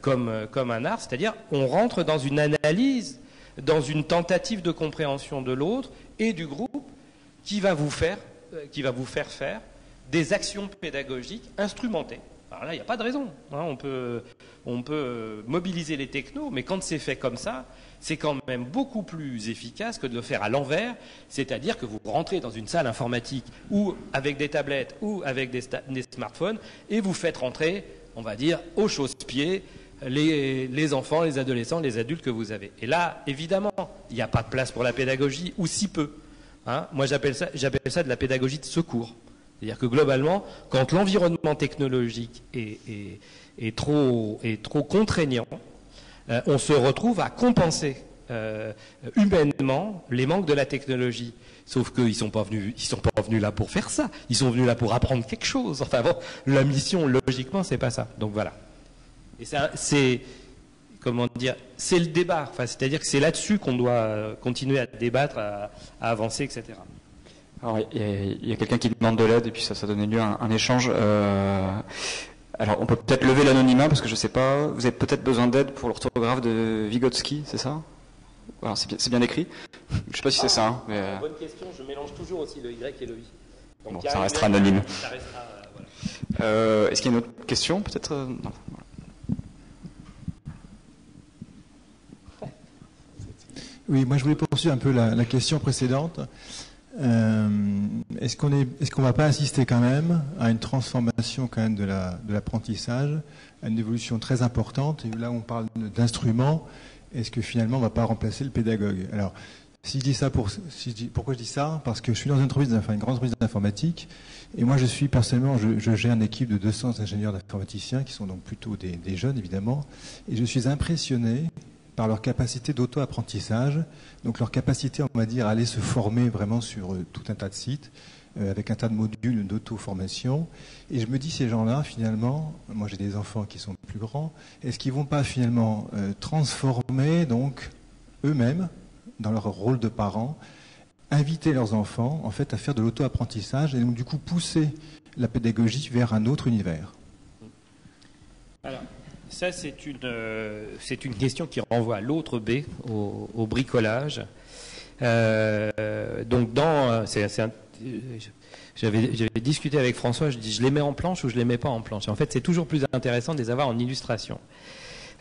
S3: comme un art, c'est-à-dire on rentre dans une analyse, dans une tentative de compréhension de l'autre et du groupe qui va vous faire faire des actions pédagogiques instrumentées. Alors là, il n'y a pas de raison. On peut mobiliser les technos, mais quand c'est fait comme ça, c'est quand même beaucoup plus efficace que de le faire à l'envers, c'est-à-dire que vous rentrez dans une salle informatique ou avec des tablettes ou avec des smartphones et vous faites rentrer, on va dire, au chausse-pied les enfants, les adolescents, les adultes que vous avez. Et là, évidemment, il n'y a pas de place pour la pédagogie, ou si peu. Moi, j'appelle ça de la pédagogie de secours. C'est-à-dire que globalement, quand l'environnement technologique est trop contraignant, on se retrouve à compenser humainement les manques de la technologie. Sauf qu'ils sont pas venus là pour faire ça. Ils sont venus là pour apprendre quelque chose. Enfin bon, la mission, logiquement, c'est pas ça. Donc voilà. Et ça, c'est le débat. Enfin, c'est-à-dire que c'est là-dessus qu'on doit continuer à débattre, à avancer, etc.
S2: Alors, il y a quelqu'un qui demande de l'aide et puis ça donnait lieu à un échange. Alors, on peut peut-être lever l'anonymat parce que je sais pas. Vous avez peut-être besoin d'aide pour l'orthographe de Vygotsky, c'est ça? Alors, c'est bien écrit. Je sais pas si c'est ça. Mais...
S3: Bonne question. Je mélange toujours aussi le Y et le I. Donc,
S2: bon, ça restera anonyme.
S3: Ça restera, voilà.
S2: Est-ce qu'il y a une autre question? Peut-être. Non.
S5: Oui, moi je voulais poursuivre un peu la question précédente. Est-ce qu'on ne va pas assister quand même à une transformation quand même de l'apprentissage, à une évolution très importante, et là on parle d'instruments, est-ce que finalement on ne va pas remplacer le pédagogue? Alors, si je dis ça pourquoi je dis ça? Parce que je suis dans une grande entreprise d'informatique, et moi je suis personnellement, je gère une équipe de 200 ingénieurs d'informaticiens, qui sont donc plutôt des jeunes évidemment, et je suis impressionné par leur capacité d'auto-apprentissage, donc leur capacité, on va dire, à aller se former vraiment sur tout un tas de sites, avec un tas de modules d'auto-formation. Et je me dis, ces gens-là, finalement, moi j'ai des enfants qui sont plus grands, est-ce qu'ils ne vont pas finalement transformer donc eux-mêmes, dans leur rôle de parents, inviter leurs enfants en fait à faire de l'auto-apprentissage et donc du coup pousser la pédagogie vers un autre univers?
S3: Alors, ça, c'est une question qui renvoie à l'autre B, au bricolage. Donc, j'avais discuté avec François, je dis, je les mets en planche ou je les mets pas en planche. En fait, c'est toujours plus intéressant de les avoir en illustration.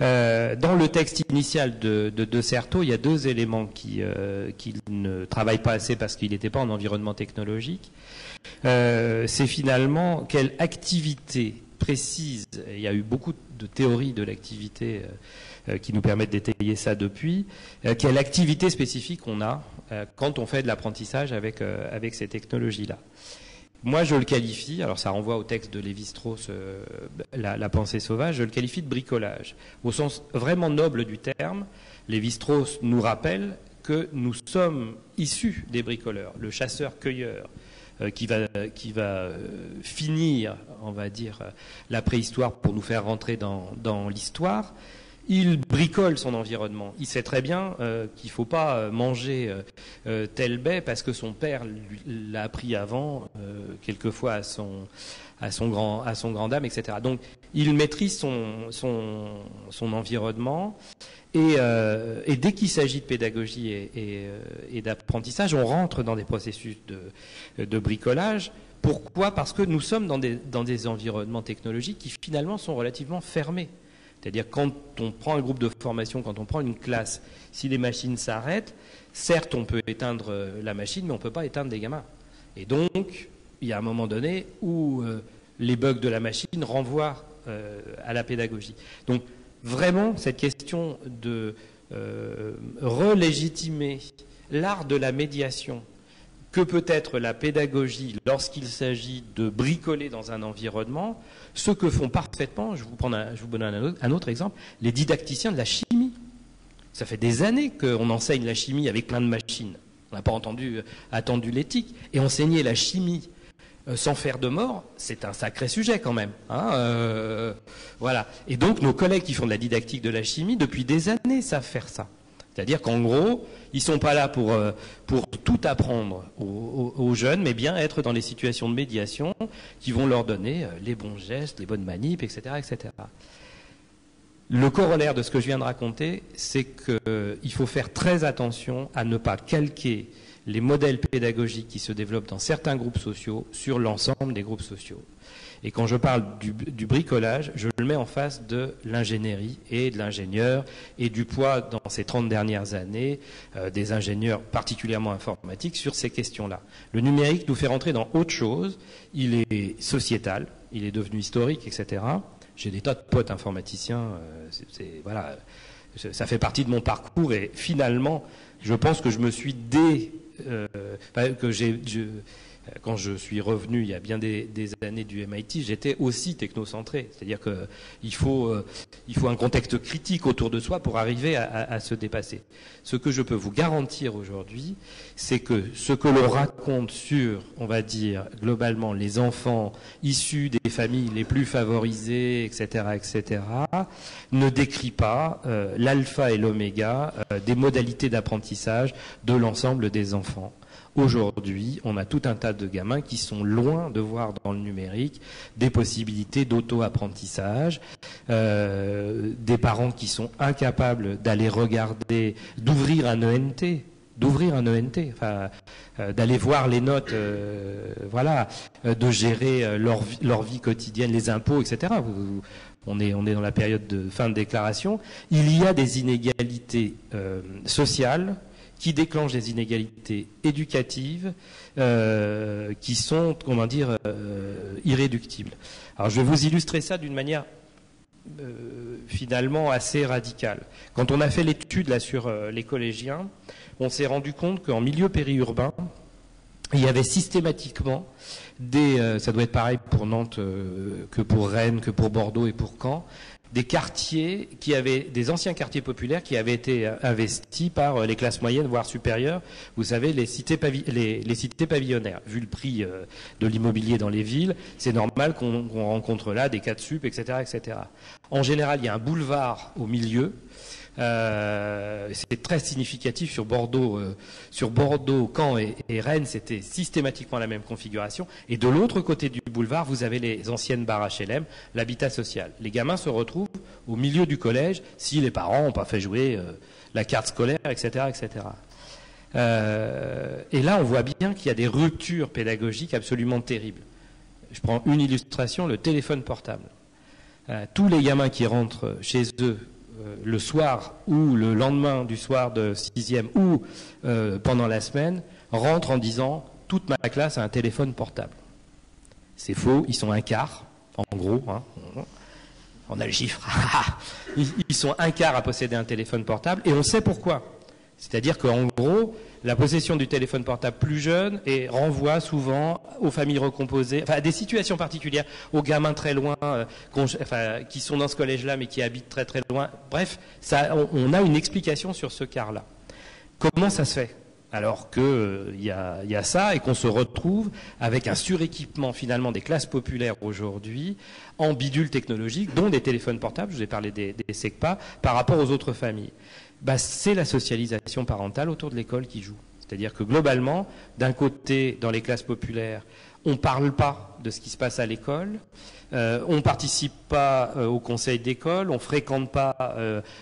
S3: Dans le texte initial de Certeau, il y a deux éléments qui ne travaillent pas assez parce qu'il n'était pas en environnement technologique. C'est finalement quelle activité précise, il y a eu beaucoup de théories de l'activité qui nous permettent d'étayer ça depuis, quelle activité spécifique on a quand on fait de l'apprentissage avec ces technologies-là. Moi, je le qualifie, alors ça renvoie au texte de Lévi-Strauss, la pensée sauvage, je le qualifie de bricolage. Au sens vraiment noble du terme, Lévi-Strauss nous rappelle que nous sommes issus des bricoleurs, le chasseur-cueilleur, qui va finir, on va dire, la préhistoire pour nous faire rentrer dans l'histoire. Il bricole son environnement. Il sait très bien qu'il ne faut pas manger tel baie parce que son père l'a appris avant, quelquefois à son grand dame, etc. Donc, il maîtrise son environnement. Et dès qu'il s'agit de pédagogie et d'apprentissage, on rentre dans des processus de bricolage. Pourquoi? Parce que nous sommes dans des environnements technologiques qui finalement sont relativement fermés. C'est-à-dire quand on prend un groupe de formation, quand on prend une classe, si les machines s'arrêtent, certes on peut éteindre la machine, mais on ne peut pas éteindre des gamins. Et donc, il y a un moment donné où les bugs de la machine renvoient à la pédagogie. Donc, vraiment, cette question de relégitimer l'art de la médiation que peut être la pédagogie lorsqu'il s'agit de bricoler dans un environnement, ce que font parfaitement, je vous donne un autre exemple, les didacticiens de la chimie. Ça fait des années qu'on enseigne la chimie avec plein de machines. On n'a pas attendu l'éthique. Et enseigner la chimie sans faire de mort, c'est un sacré sujet quand même. Voilà. Et donc nos collègues qui font de la didactique de la chimie, depuis des années, savent faire ça. C'est-à-dire qu'en gros, ils ne sont pas là pour tout apprendre aux jeunes, mais bien être dans les situations de médiation qui vont leur donner les bons gestes, les bonnes manips, etc., etc. Le corollaire de ce que je viens de raconter, c'est qu'il faut faire très attention à ne pas calquer les modèles pédagogiques qui se développent dans certains groupes sociaux sur l'ensemble des groupes sociaux. Et quand je parle du bricolage, je le mets en face de l'ingénierie et de l'ingénieur et du poids dans ces 30 dernières années des ingénieurs particulièrement informatiques sur ces questions-là. Le numérique nous fait rentrer dans autre chose, il est sociétal, il est devenu historique, etc. J'ai des tas de potes informaticiens, voilà, ça fait partie de mon parcours et finalement, je pense que je me suis quand je suis revenu il y a bien des années du MIT, j'étais aussi technocentré. C'est-à-dire qu'il faut un contexte critique autour de soi pour arriver à se dépasser. Ce que je peux vous garantir aujourd'hui, c'est que ce que l'on raconte sur, on va dire, globalement, les enfants issus des familles les plus favorisées, etc., etc., ne décrit pas l'alpha et l'oméga des modalités d'apprentissage de l'ensemble des enfants. Aujourd'hui, on a tout un tas de gamins qui sont loin de voir dans le numérique des possibilités d'auto-apprentissage, des parents qui sont incapables d'aller regarder, d'ouvrir un ENT, enfin, d'aller voir les notes, voilà, de gérer leur vie quotidienne, les impôts, etc. On est dans la période de fin de déclaration. Il y a des inégalités sociales qui déclenchent des inégalités éducatives qui sont, comment dire, irréductibles. Alors je vais vous illustrer ça d'une manière finalement assez radicale. Quand on a fait l'étude là sur les collégiens, on s'est rendu compte qu'en milieu périurbain, il y avait systématiquement ça doit être pareil pour Nantes que pour Rennes, que pour Bordeaux et pour Caen, des quartiers des anciens quartiers populaires qui avaient été investis par les classes moyennes, voire supérieures. Vous savez, les cités pavillonnaires. Vu le prix de l'immobilier dans les villes, c'est normal qu'on rencontre là des 4 sup, etc., etc. En général, il y a un boulevard au milieu. C'est très significatif sur Bordeaux, Caen et Rennes, c'était systématiquement la même configuration. Et de l'autre côté du boulevard, vous avez les anciennes barres HLM, l'habitat social. Les gamins se retrouvent au milieu du collège si les parents n'ont pas fait jouer la carte scolaire, etc., etc. Et là, on voit bien qu'il y a des ruptures pédagogiques absolument terribles. Je prends une illustration, le téléphone portable. Tous les gamins qui rentrent chez eux le soir ou le lendemain du soir de 6e ou pendant la semaine, rentrent en disant « toute ma classe a un téléphone portable ». C'est faux, ils sont un quart, en gros, hein. On a le chiffre. Ils sont un quart à posséder un téléphone portable et on sait pourquoi. C'est-à-dire qu'en gros, la possession du téléphone portable plus jeune renvoie souvent aux familles recomposées, enfin à des situations particulières, aux gamins très loin, qui sont dans ce collège-là mais qui habitent très très loin. Bref, on a une explication sur ce quart-là. Comment ça se fait ? Alors qu'il y a ça et qu'on se retrouve avec un suréquipement finalement des classes populaires aujourd'hui en bidule technologique, dont des téléphones portables, je vous ai parlé des SECPA, par rapport aux autres familles. C'est la socialisation parentale autour de l'école qui joue. C'est-à-dire que globalement, d'un côté, dans les classes populaires, on ne parle pas de ce qui se passe à l'école, on ne participe pas au conseil d'école, on ne fréquente pas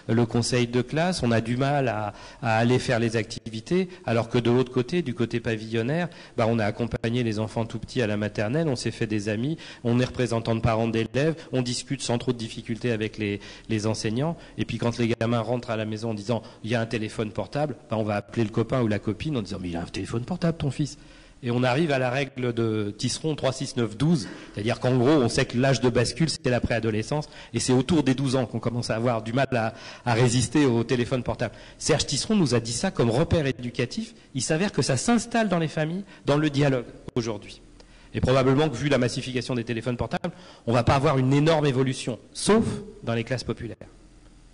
S3: le conseil de classe, on a du mal à aller faire les activités, alors que de l'autre côté, du côté pavillonnaire, on a accompagné les enfants tout petits à la maternelle, on s'est fait des amis, on est représentant de parents d'élèves, on discute sans trop de difficultés avec les enseignants, et puis quand les gamins rentrent à la maison en disant « il y a un téléphone portable », on va appeler le copain ou la copine en disant « mais il a un téléphone portable ton fils ». Et on arrive à la règle de Tisseron 3, 6, 9, 12, c'est-à-dire qu'en gros, on sait que l'âge de bascule, c'est la préadolescence, et c'est autour des 12 ans qu'on commence à avoir du mal à résister au téléphone portable. Serge Tisseron nous a dit ça comme repère éducatif. Il s'avère que ça s'installe dans les familles, dans le dialogue aujourd'hui. Et probablement que, vu la massification des téléphones portables, on ne va pas avoir une énorme évolution, sauf dans les classes populaires.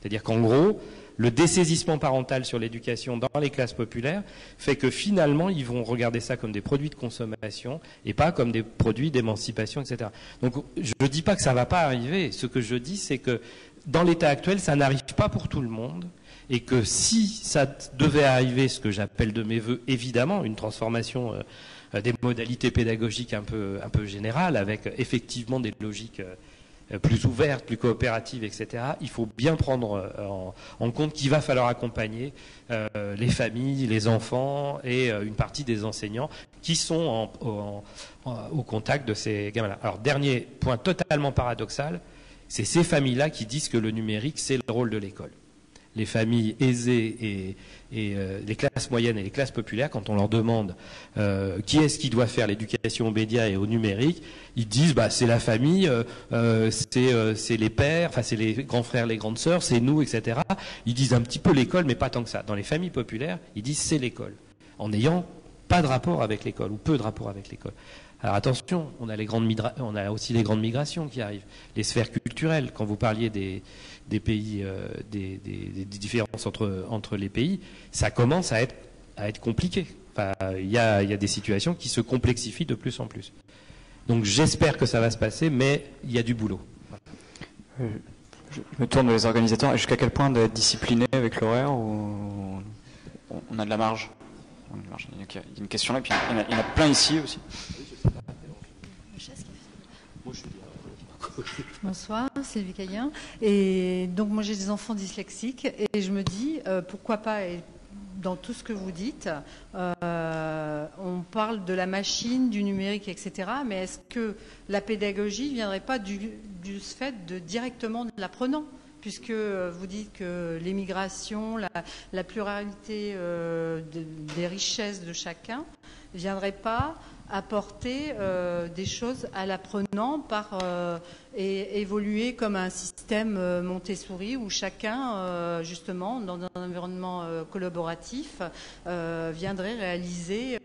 S3: C'est-à-dire qu'en gros, le dessaisissement parental sur l'éducation dans les classes populaires fait que finalement, ils vont regarder ça comme des produits de consommation et pas comme des produits d'émancipation, etc. Donc, je ne dis pas que ça ne va pas arriver. Ce que je dis, c'est que dans l'état actuel, ça n'arrive pas pour tout le monde et que si ça devait arriver, ce que j'appelle de mes voeux, évidemment, une transformation des modalités pédagogiques un peu générales avec effectivement des logiques plus ouvertes, plus coopératives, etc. Il faut bien prendre en compte qu'il va falloir accompagner les familles, les enfants et une partie des enseignants qui sont au contact de ces gamins-là. Alors, dernier point totalement paradoxal, c'est ces familles-là qui disent que le numérique, c'est le rôle de l'école. Les familles aisées et les classes moyennes et les classes populaires, quand on leur demande qui est-ce qui doit faire l'éducation aux médias et au numérique, ils disent c'est la famille, c'est les pères, enfin c'est les grands frères, les grandes sœurs, c'est nous, etc. Ils disent un petit peu l'école, mais pas tant que ça. Dans les familles populaires, ils disent c'est l'école, en n'ayant pas de rapport avec l'école ou peu de rapport avec l'école. Alors attention, on a aussi les grandes migrations qui arrivent, les sphères culturelles. Quand vous parliez des pays, des différences entre les pays, ça commence à être compliqué. Enfin, il y a des situations qui se complexifient de plus en plus. Donc j'espère que ça va se passer, mais il y a du boulot.
S2: Je me tourne vers les organisateurs. Jusqu'à quel point d'être discipliné avec l'horaire ou on a de la marge? Il y a une question là, puis il y en a plein ici aussi.
S6: Bonsoir, Sylvie Caillin. Et donc moi j'ai des enfants dyslexiques et je me dis pourquoi pas, et dans tout ce que vous dites, on parle de la machine, du numérique, etc. Mais est-ce que la pédagogie ne viendrait pas du fait directement de l'apprenant ? Puisque vous dites que l'émigration, la pluralité des richesses de chacun ne viendrait pas apporter des choses à l'apprenant et évoluer comme un système Montessori où chacun, justement, dans un environnement collaboratif, viendrait réaliser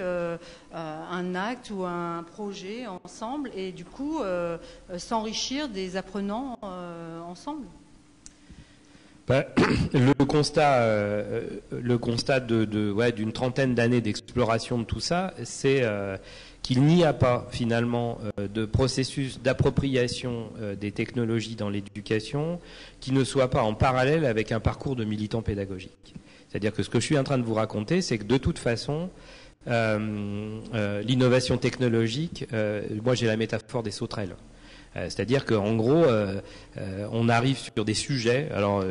S6: un acte ou un projet ensemble et du coup s'enrichir des apprenants ensemble.
S3: Le constat d'une trentaine d'années d'exploration de tout ça, c'est qu'il n'y a pas finalement de processus d'appropriation des technologies dans l'éducation qui ne soit pas en parallèle avec un parcours de militant pédagogique. C'est-à-dire que ce que je suis en train de vous raconter, c'est que de toute façon, l'innovation technologique, moi j'ai la métaphore des sauterelles. C'est-à-dire qu'en gros, on arrive sur des sujets, alors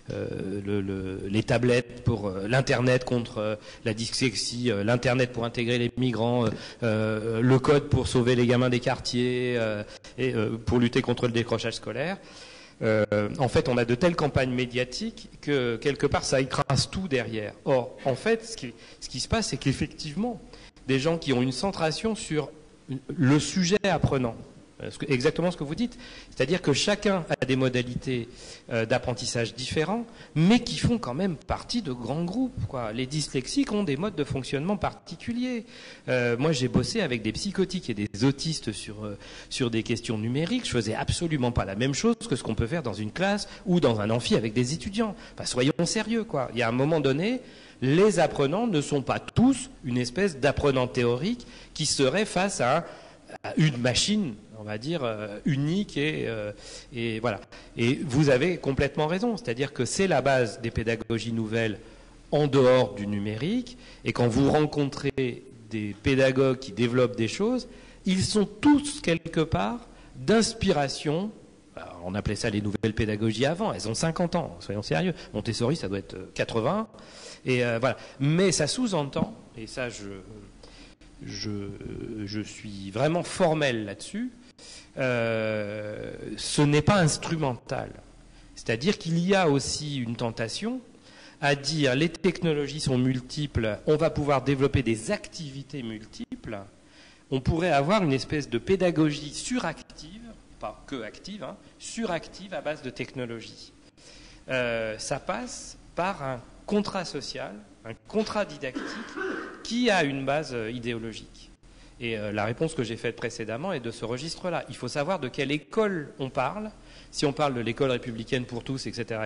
S3: les tablettes pour l'Internet contre la dyslexie, l'Internet pour intégrer les migrants, le code pour sauver les gamins des quartiers et pour lutter contre le décrochage scolaire. En fait, on a de telles campagnes médiatiques que quelque part, ça écrase tout derrière. Or, en fait, ce qui se passe, c'est qu'effectivement, des gens qui ont une centration sur le sujet apprenant, exactement ce que vous dites, c'est-à-dire que chacun a des modalités d'apprentissage différents, mais qui font quand même partie de grands groupes, quoi. Les dyslexiques ont des modes de fonctionnement particuliers. Moi, j'ai bossé avec des psychotiques et des autistes sur des questions numériques. Je faisais absolument pas la même chose que ce qu'on peut faire dans une classe ou dans un amphi avec des étudiants. Enfin, soyons sérieux, quoi. Il y a un moment donné, les apprenants ne sont pas tous une espèce d'apprenant théorique qui serait face à une machine, on va dire, unique et voilà. Et vous avez complètement raison, c'est-à-dire que c'est la base des pédagogies nouvelles en dehors du numérique, et quand vous rencontrez des pédagogues qui développent des choses, ils sont tous quelque part d'inspiration. Alors, on appelait ça les nouvelles pédagogies avant, elles ont 50 ans, soyons sérieux. Montessori, ça doit être 80, et voilà. Mais ça sous-entend, et ça je suis vraiment formel là-dessus, ce n'est pas instrumental. C'est-à-dire qu'il y a aussi une tentation à dire les technologies sont multiples, on va pouvoir développer des activités multiples, on pourrait avoir une espèce de pédagogie suractive, pas que active, hein, suractive à base de technologie. Ça passe par un contrat social, un contrat didactique qui a une base idéologique. Et la réponse que j'ai faite précédemment est de ce registre-là. Il faut savoir de quelle école on parle. Si on parle de l'école républicaine pour tous, etc.,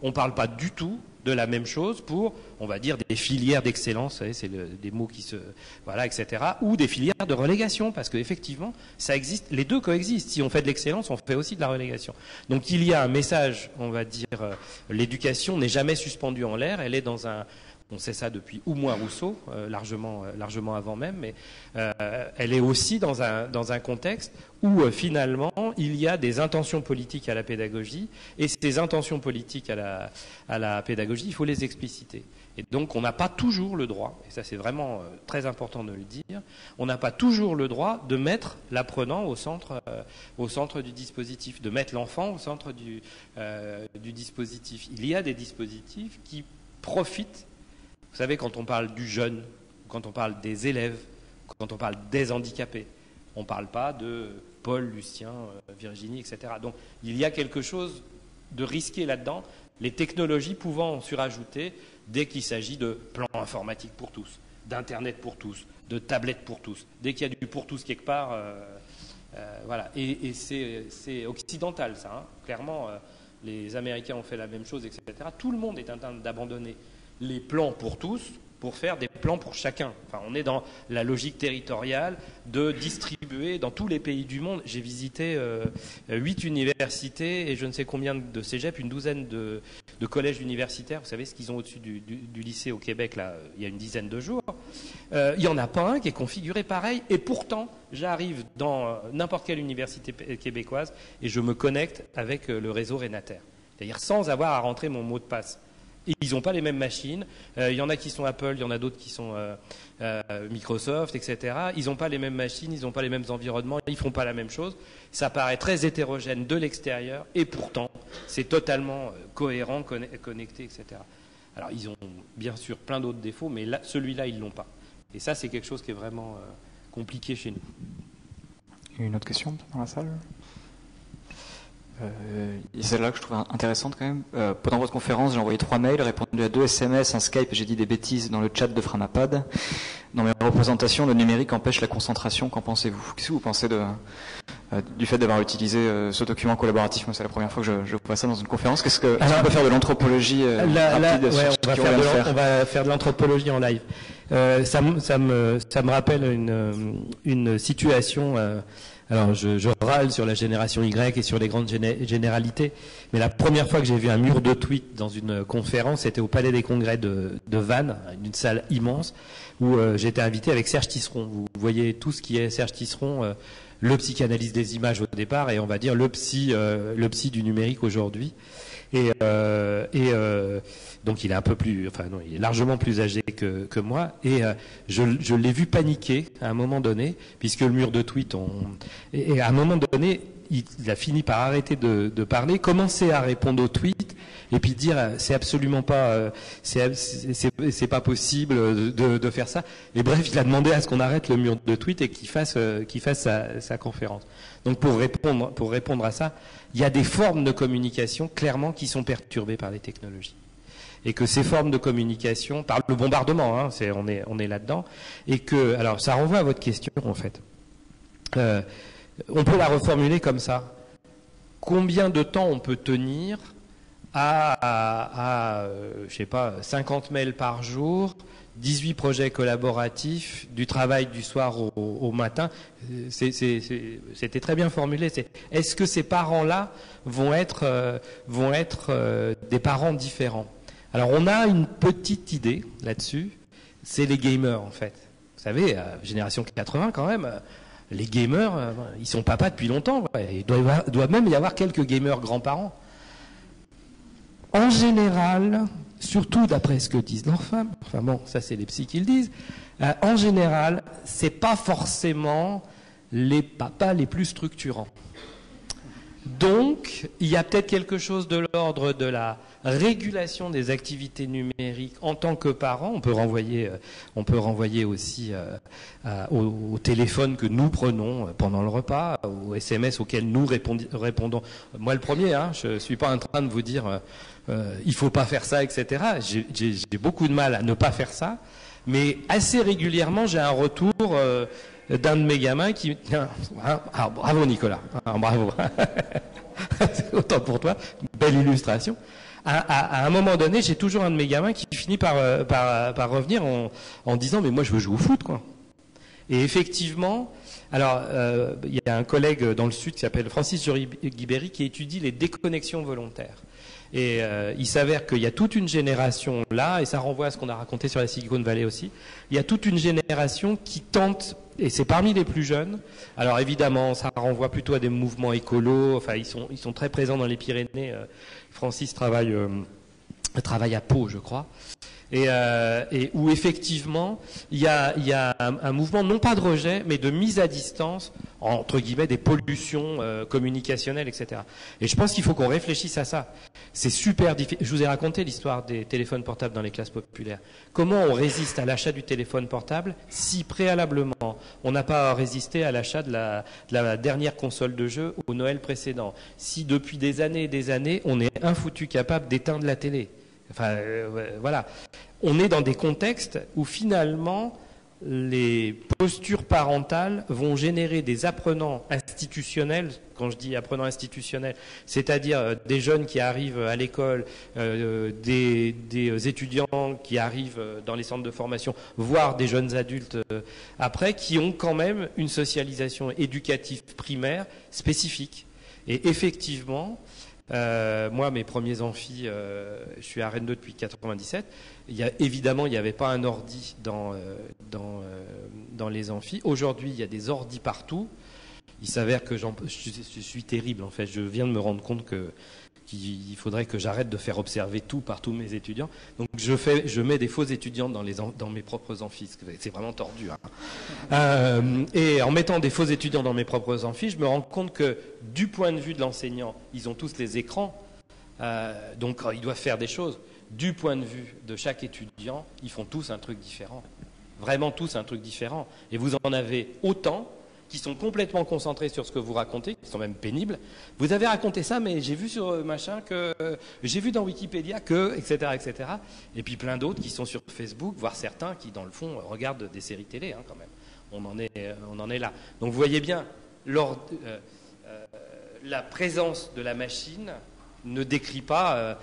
S3: on ne parle pas du tout de la même chose pour, on va dire, des filières d'excellence, c'est des mots qui se... Voilà, etc., ou des filières de relégation, parce qu'effectivement, ça existe, les deux coexistent. Si on fait de l'excellence, on fait aussi de la relégation. Donc il y a un message, on va dire, l'éducation n'est jamais suspendue en l'air, elle est dans un... On sait ça depuis ou moins Rousseau, largement avant même, mais elle est aussi dans un contexte où finalement il y a des intentions politiques à la pédagogie, et ces intentions politiques à la pédagogie, il faut les expliciter. Et donc on n'a pas toujours le droit, et ça c'est vraiment très important de le dire, on n'a pas toujours le droit de mettre l'apprenant au centre du dispositif, de mettre l'enfant au centre du dispositif. Il y a des dispositifs qui profitent. Vous savez, quand on parle du jeune, quand on parle des élèves, quand on parle des handicapés, on ne parle pas de Paul, Lucien, Virginie, etc. Donc il y a quelque chose de risqué là-dedans, les technologies pouvant en surajouter dès qu'il s'agit de plans informatiques pour tous, d'Internet pour tous, de tablettes pour tous. Dès qu'il y a du pour tous quelque part, voilà. Et c'est occidental, ça. Hein. Clairement, les Américains ont fait la même chose, etc. Tout le monde est en train d'abandonner les plans pour tous pour faire des plans pour chacun. Enfin, on est dans la logique territoriale de distribuer dans tous les pays du monde. J'ai visité 8 universités et je ne sais combien de cégeps, une douzaine de collèges universitaires. Vous savez ce qu'ils ont au-dessus du lycée au Québec, là, il y a une dizaine de jours. Il n'y en a pas un qui est configuré pareil. Et pourtant, j'arrive dans n'importe quelle université québécoise et je me connecte avec le réseau Renater. C'est-à-dire sans avoir à rentrer mon mot de passe. Et ils n'ont pas les mêmes machines. Il y en a qui sont Apple, il y en a d'autres qui sont Microsoft, etc. Ils n'ont pas les mêmes machines, ils n'ont pas les mêmes environnements, ils ne font pas la même chose. Ça paraît très hétérogène de l'extérieur et pourtant, c'est totalement cohérent, connecté, etc. Alors, ils ont bien sûr plein d'autres défauts, mais là, celui-là, ils ne l'ont pas. Et ça, c'est quelque chose qui est vraiment compliqué chez nous.
S2: Une autre question dans la salle ? Celle-là que je trouve intéressante quand même. Pendant votre conférence, j'ai envoyé 3 mails, répondu à 2 SMS, un Skype, j'ai dit des bêtises dans le chat de Framapad. Dans mes représentations, le numérique empêche la concentration. Qu'en pensez-vous ? Qu'est-ce que vous pensez du fait d'avoir utilisé ce document collaboratif ? Moi, c'est la première fois que je vois ça dans une conférence. Est-ce qu'on peut faire de l'anthropologie rapide sur ce qu'on vient de faire ?
S3: On va faire de l'anthropologie en live. Ça me rappelle une situation... Alors, je râle sur la génération Y et sur les grandes généralités, mais la première fois que j'ai vu un mur de tweets dans une conférence, c'était au Palais des Congrès de Vannes, une salle immense, où j'étais invité avec Serge Tisseron. Vous voyez tout ce qui est Serge Tisseron, le psychanalyste des images au départ, et on va dire le psy du numérique aujourd'hui. Donc il est un peu plus, enfin non, il est largement plus âgé que moi, et je l'ai vu paniquer à un moment donné, puisque le mur de tweets, et à un moment donné, il a fini par arrêter de parler, commencer à répondre aux tweets, et puis dire c'est absolument pas, c'est pas possible de faire ça. Et bref, il a demandé à ce qu'on arrête le mur de tweets et qu'il fasse sa conférence. Donc pour répondre à ça, il y a des formes de communication clairement qui sont perturbées par les technologies. Et que ces formes de communication, par le bombardement, hein, on est là-dedans, et que, alors ça renvoie à votre question en fait. On peut la reformuler comme ça. Combien de temps on peut tenir à je sais pas, 50 mails par jour, 18 projets collaboratifs, du travail du soir au matin. C'était très bien formulé. Est-ce que ces parents-là vont être des parents différents ? Alors on a une petite idée là-dessus, c'est les gamers en fait. Vous savez, génération 80 quand même, les gamers, ils sont papas depuis longtemps. Il doit même y avoir quelques gamers grands-parents. En général, surtout d'après ce que disent leurs femmes, enfin bon, ça c'est les psys qui le disent, en général, c'est pas forcément les papas les plus structurants. Donc, il y a peut-être quelque chose de l'ordre de la régulation des activités numériques en tant que parent. On peut renvoyer aussi au téléphone que nous prenons pendant le repas, aux SMS auxquels nous répondons. Moi, le premier, je ne suis pas en train de vous dire il faut pas faire ça, etc. J'ai beaucoup de mal à ne pas faire ça, mais assez régulièrement, j'ai un retour d'un de mes gamins qui... bravo Nicolas, bravo. Autant pour toi, belle illustration. À un moment donné, j'ai toujours un de mes gamins qui finit par revenir en disant mais moi je veux jouer au foot, quoi. Et effectivement, alors il y a un collègue dans le Sud qui s'appelle Francis Jory-Guibéry qui étudie les déconnexions volontaires. Et il s'avère qu'il y a toute une génération là, et ça renvoie à ce qu'on a raconté sur la Silicon Valley aussi, il y a toute une génération qui tente, et c'est parmi les plus jeunes, alors évidemment ça renvoie plutôt à des mouvements écolos, enfin ils sont très présents dans les Pyrénées, Francis travaille à Pau je crois, et où effectivement il y a un mouvement non pas de rejet mais de mise à distance entre guillemets des pollutions communicationnelles, etc. Et je pense qu'il faut qu'on réfléchisse à ça. C'est super difficile. Je vous ai raconté l'histoire des téléphones portables dans les classes populaires. Comment on résiste à l'achat du téléphone portable si préalablement on n'a pas résisté à l'achat de la dernière console de jeu au Noël précédent, si depuis des années et des années on est infoutu capable d'éteindre la télé. Enfin, voilà. On est dans des contextes où finalement les postures parentales vont générer des apprenants institutionnels. Quand je dis apprenants institutionnels, c'est-à-dire des jeunes qui arrivent à l'école, des étudiants qui arrivent dans les centres de formation, voire des jeunes adultes après, qui ont quand même une socialisation éducative primaire spécifique. Et effectivement, moi, mes premiers amphis, je suis à Rennes 2 depuis 97. Évidemment, il n'y avait pas un ordi dans les amphis. Aujourd'hui, il y a des ordis partout. Il s'avère que je suis terrible, en fait. Je viens de me rendre compte qu'il faudrait que j'arrête de faire observer tout par tous mes étudiants. Donc, je mets des faux étudiants dans mes propres amphis. C'est vraiment tordu, et en mettant des faux étudiants dans mes propres amphis, je me rends compte que, du point de vue de l'enseignant, ils ont tous les écrans. Donc, ils doivent faire des choses. Du point de vue de chaque étudiant, ils font tous un truc différent. Vraiment tous un truc différent. Et vous en avez autant qui sont complètement concentrés sur ce que vous racontez, qui sont même pénibles. Vous avez raconté ça, mais j'ai vu sur machin que, j'ai vu dans Wikipédia que, etc., etc. Et puis plein d'autres qui sont sur Facebook, voire certains qui, dans le fond, regardent des séries télé, quand même. On en est là. Donc vous voyez bien, la présence de la machine ne décrit pas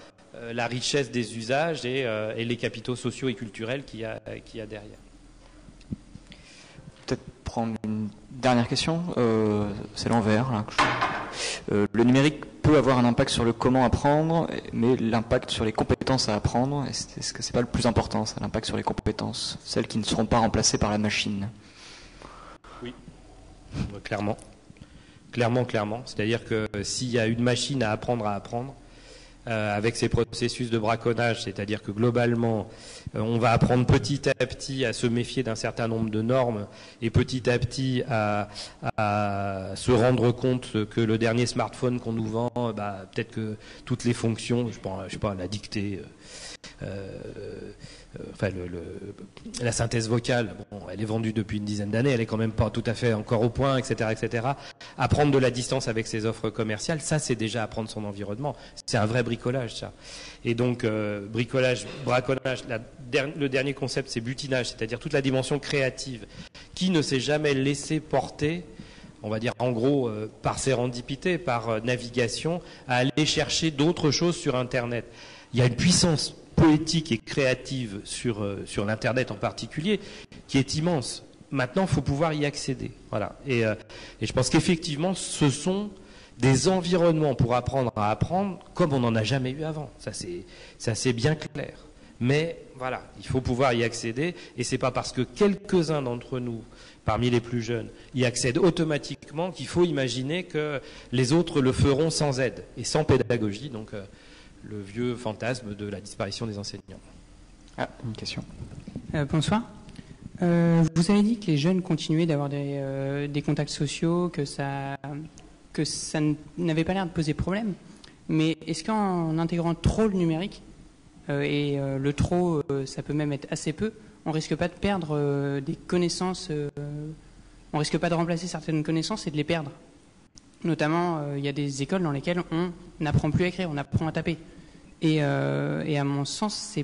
S3: la richesse des usages et les capitaux sociaux et culturels qu'il y a derrière.
S2: Peut-être prendre une dernière question, c'est l'envers. Là. Le numérique peut avoir un impact sur le comment apprendre, mais l'impact sur les compétences à apprendre, est-ce que c'est pas le plus important, ça, l'impact sur les compétences, celles qui ne seront pas remplacées par la machine?
S3: Oui, clairement. Clairement. C'est-à-dire que s'il y a une machine à apprendre, avec ces processus de braconnage, c'est-à-dire que globalement, on va apprendre petit à petit à se méfier d'un certain nombre de normes et petit à petit à se rendre compte que le dernier smartphone qu'on nous vend, peut-être que toutes les fonctions, je sais pas, la dictée, la synthèse vocale, elle est vendue depuis une dizaine d'années, elle est quand même pas tout à fait encore au point, etc., etc. Apprendre de la distance avec ses offres commerciales, ça c'est déjà apprendre son environnement. C'est un vrai bricolage, ça. Et donc braconnage, le dernier concept c'est butinage, c'est-à-dire toute la dimension créative qui ne s'est jamais laissé porter, on va dire en gros par sérendipité, par navigation, à aller chercher d'autres choses sur Internet. Il y a une puissance poétique et créative sur l'Internet en particulier, qui est immense. Maintenant, il faut pouvoir y accéder. Voilà. Et je pense qu'effectivement, ce sont des environnements pour apprendre à apprendre comme on n'en a jamais eu avant. Ça, c'est bien clair. Mais voilà, il faut pouvoir y accéder, et c'est pas parce que quelques-uns d'entre nous, parmi les plus jeunes, y accèdent automatiquement qu'il faut imaginer que les autres le feront sans aide et sans pédagogie. Donc, le vieux fantasme de la disparition des enseignants.
S2: Ah, une question.
S7: Bonsoir. Vous avez dit que les jeunes continuaient d'avoir des contacts sociaux, que que ça n'avait pas l'air de poser problème. Mais est-ce qu'en intégrant trop le numérique, le trop, ça peut même être assez peu, on risque pas de perdre des connaissances, on risque pas de remplacer certaines connaissances et de les perdre. Notamment, il y a des écoles dans lesquelles on n'apprend plus à écrire, on apprend à taper. Et à mon sens,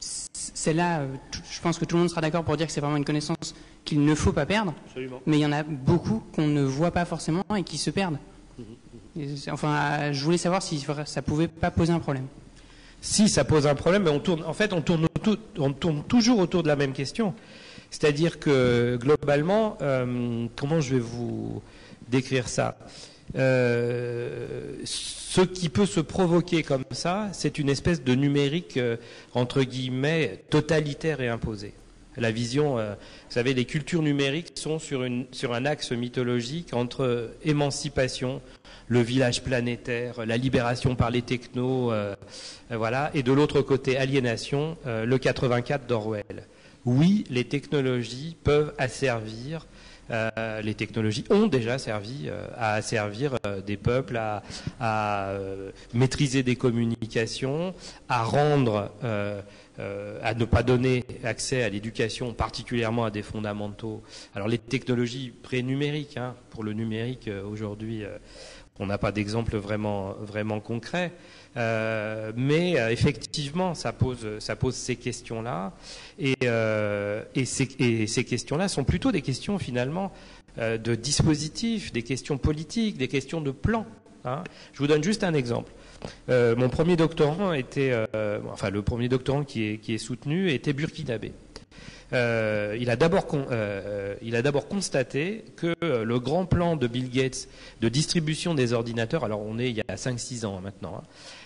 S7: c'est là, je pense que tout le monde sera d'accord pour dire que c'est vraiment une connaissance qu'il ne faut pas perdre. Absolument. Mais il y en a beaucoup qu'on ne voit pas forcément et qui se perdent. Enfin, je voulais savoir si ça pouvait pas poser un problème.
S3: Si ça pose un problème, mais on tourne toujours autour de la même question. C'est-à-dire que globalement, comment je vais vous décrire ça ? Ce qui peut se provoquer comme ça, c'est une espèce de numérique, entre guillemets, totalitaire et imposé. La vision, vous savez, les cultures numériques sont sur un axe mythologique entre émancipation, le village planétaire, la libération par les technos, voilà, et de l'autre côté, aliénation, le 84 d'Orwell. Oui, les technologies peuvent asservir, les technologies ont déjà servi à asservir des peuples, à maîtriser des communications, à rendre, à ne pas donner accès à l'éducation, particulièrement à des fondamentaux. Alors les technologies pré-numériques, hein, pour le numérique aujourd'hui, on n'a pas d'exemple vraiment concret. Mais effectivement, ça pose ces questions-là, et ces questions-là sont plutôt des questions finalement de dispositifs, des questions politiques, des questions de plans. Hein. Je vous donne juste un exemple. Mon premier doctorant était, le premier doctorant qui est soutenu était burkinabé. Il a d'abord constaté que le grand plan de Bill Gates de distribution des ordinateurs, alors on est il y a 5-6 ans maintenant,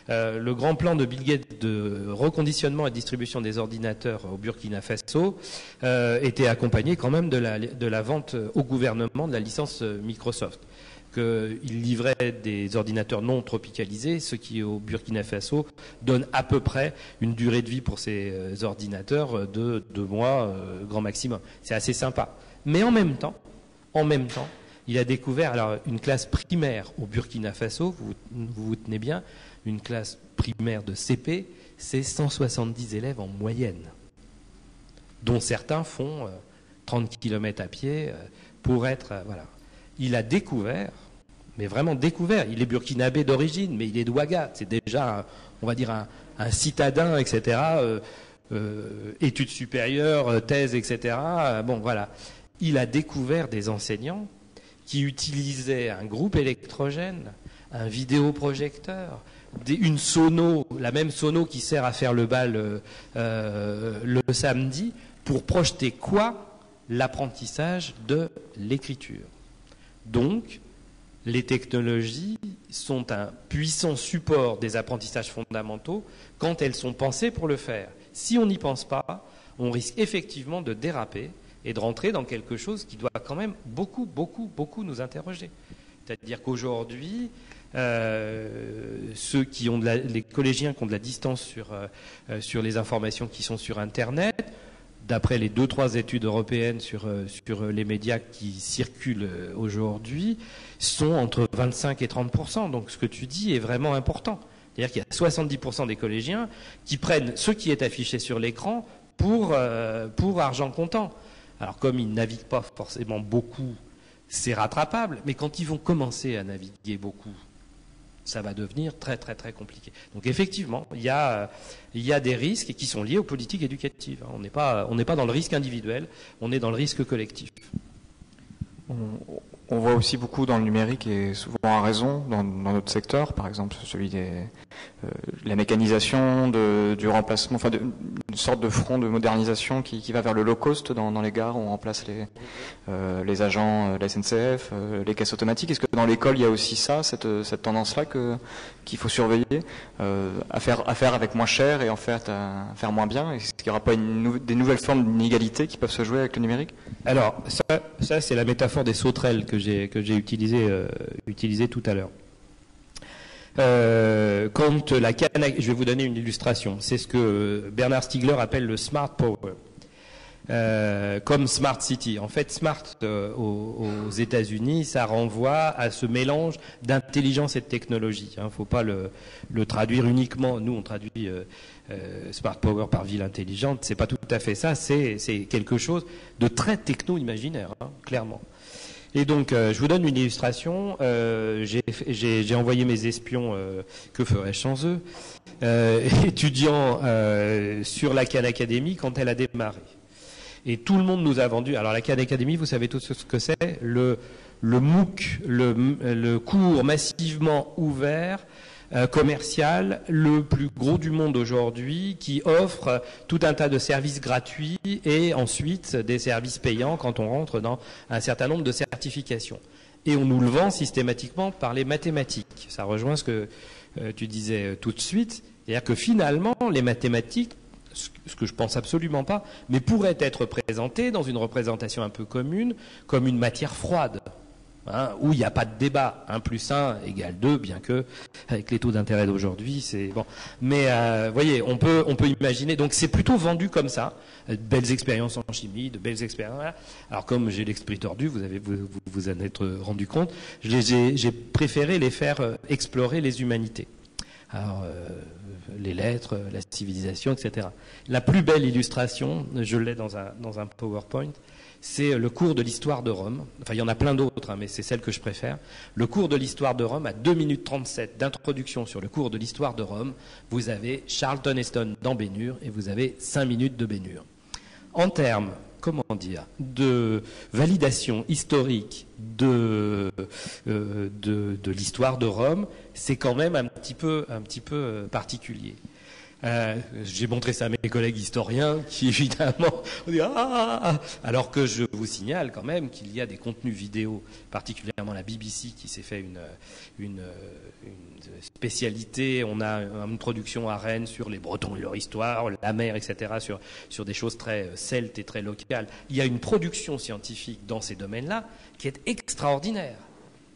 S3: le grand plan de Bill Gates de reconditionnement et distribution des ordinateurs au Burkina Faso était accompagné quand même de la vente au gouvernement de la licence Microsoft. Qu'il livrait des ordinateurs non tropicalisés, ce qui au Burkina Faso donne à peu près une durée de vie pour ces ordinateurs de 2 mois grand maximum. C'est assez sympa. Mais en même temps, il a découvert alors une classe primaire au Burkina Faso, vous tenez bien, une classe primaire de CP, c'est 170 élèves en moyenne, dont certains font 30 km à pied pour être... voilà. Il a découvert, mais vraiment découvert, il est burkinabé d'origine, mais il est de Ouaga, c'est déjà, on va dire, un citadin, etc., études supérieures, thèses, etc., bon, voilà. Il a découvert des enseignants qui utilisaient un groupe électrogène, un vidéoprojecteur, une sono, la même sono qui sert à faire le bal le samedi, pour projeter quoi ? L'apprentissage de l'écriture. Donc, les technologies sont un puissant support des apprentissages fondamentaux quand elles sont pensées pour le faire. Si on n'y pense pas, on risque effectivement de déraper et de rentrer dans quelque chose qui doit quand même beaucoup nous interroger. C'est-à-dire qu'aujourd'hui, ceux qui ont les collégiens qui ont de la distance sur les informations qui sont sur Internet, d'après les 2-3 études européennes sur les médias qui circulent aujourd'hui, sont entre 25 et 30%. Donc ce que tu dis est vraiment important. C'est-à-dire qu'il y a 70% des collégiens qui prennent ce qui est affiché sur l'écran pour argent comptant. Alors comme ils ne naviguent pas forcément beaucoup, c'est rattrapable, mais quand ils vont commencer à naviguer beaucoup, ça va devenir très compliqué. Donc effectivement, il y a des risques qui sont liés aux politiques éducatives. On n'est pas dans le risque individuel, on est dans le risque collectif.
S2: On voit aussi beaucoup dans le numérique, et souvent à raison, dans notre secteur, par exemple celui de la mécanisation, du remplacement, enfin une sorte de front de modernisation qui va vers le low cost dans les gares où on remplace les agents de la SNCF, les caisses automatiques. Est-ce que dans l'école il y a aussi ça, cette tendance-là qu'il faut surveiller, à faire avec moins cher et en fait à faire moins bien? Est-ce qu'il n'y aura pas des nouvelles formes d'inégalité qui peuvent se jouer avec le numérique? Alors
S3: ça c'est la métaphore des sauterelles que j'ai utilisé tout à l'heure. Quand la canne, je vais vous donner une illustration. C'est ce que Bernard Stiegler appelle le smart power. comme Smart City. En fait, Smart aux États-Unis, ça renvoie à ce mélange d'intelligence et de technologie. Il ne faut pas le traduire uniquement. Nous, on traduit Smart Power par ville intelligente. C'est pas tout à fait ça. C'est quelque chose de très techno-imaginaire, clairement. Et donc, je vous donne une illustration. J'ai envoyé mes espions, que ferais-je sans eux, étudiants sur la Khan Academy quand elle a démarré. Et tout le monde nous a vendu. Alors la Khan Academy, vous savez tous ce que c'est, le MOOC, le cours massivement ouvert, commercial, le plus gros du monde aujourd'hui, qui offre tout un tas de services gratuits et ensuite des services payants quand on rentre dans un certain nombre de certifications. Et on nous le vend systématiquement par les mathématiques. Ça rejoint ce que tu disais tout de suite, c'est-à-dire que finalement, les mathématiques, ce que je pense absolument pas, mais pourrait être présenté dans une représentation un peu commune, comme une matière froide, où il n'y a pas de débat. 1 + 1 = 2, bien que, avec les taux d'intérêt d'aujourd'hui, c'est bon. Mais, voyez, on peut imaginer, donc c'est plutôt vendu comme ça, de belles expériences en chimie, de belles expériences. Voilà. Alors, comme j'ai l'esprit tordu, vous en êtes rendu compte, j'ai préféré les faire explorer les humanités. Alors, les lettres, la civilisation, etc. La plus belle illustration, je l'ai dans un PowerPoint, c'est le cours de l'histoire de Rome. Enfin, il y en a plein d'autres, mais c'est celle que je préfère. Le cours de l'histoire de Rome, à 2 minutes 37 d'introduction sur le cours de l'histoire de Rome, vous avez Charlton Heston dans Bénure et vous avez 5 minutes de Bénure. En termes, comment dire, de validation historique de l'histoire de Rome, c'est quand même un petit peu particulier. J'ai montré ça à mes collègues historiens qui évidemment ont dit alors que je vous signale quand même qu'il y a des contenus vidéo, particulièrement la BBC qui s'est fait une spécialité. On a une production à Rennes sur les Bretons et leur histoire, la mer, etc., sur des choses très celtes et très locales. Il y a une production scientifique dans ces domaines-là qui est extraordinaire.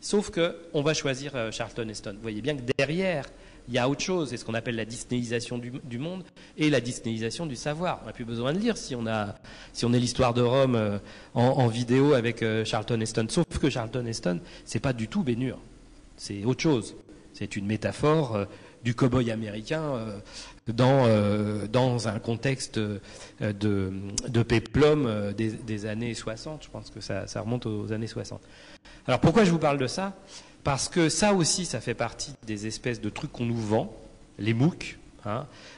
S3: Sauf que on va choisir Charlton Heston. Vous voyez bien que derrière, il y a autre chose, c'est ce qu'on appelle la disneyisation du monde et la disneyisation du savoir. On n'a plus besoin de lire si on est l'histoire de Rome en vidéo avec Charlton Heston. Sauf que Charlton Heston, c'est pas du tout Bénure. C'est autre chose. C'est une métaphore du cow-boy américain dans un contexte de péplum des années 60. Je pense que ça remonte aux années 60. Alors pourquoi je vous parle de ça ? Parce que ça aussi, ça fait partie des espèces de trucs qu'on nous vend, les MOOC,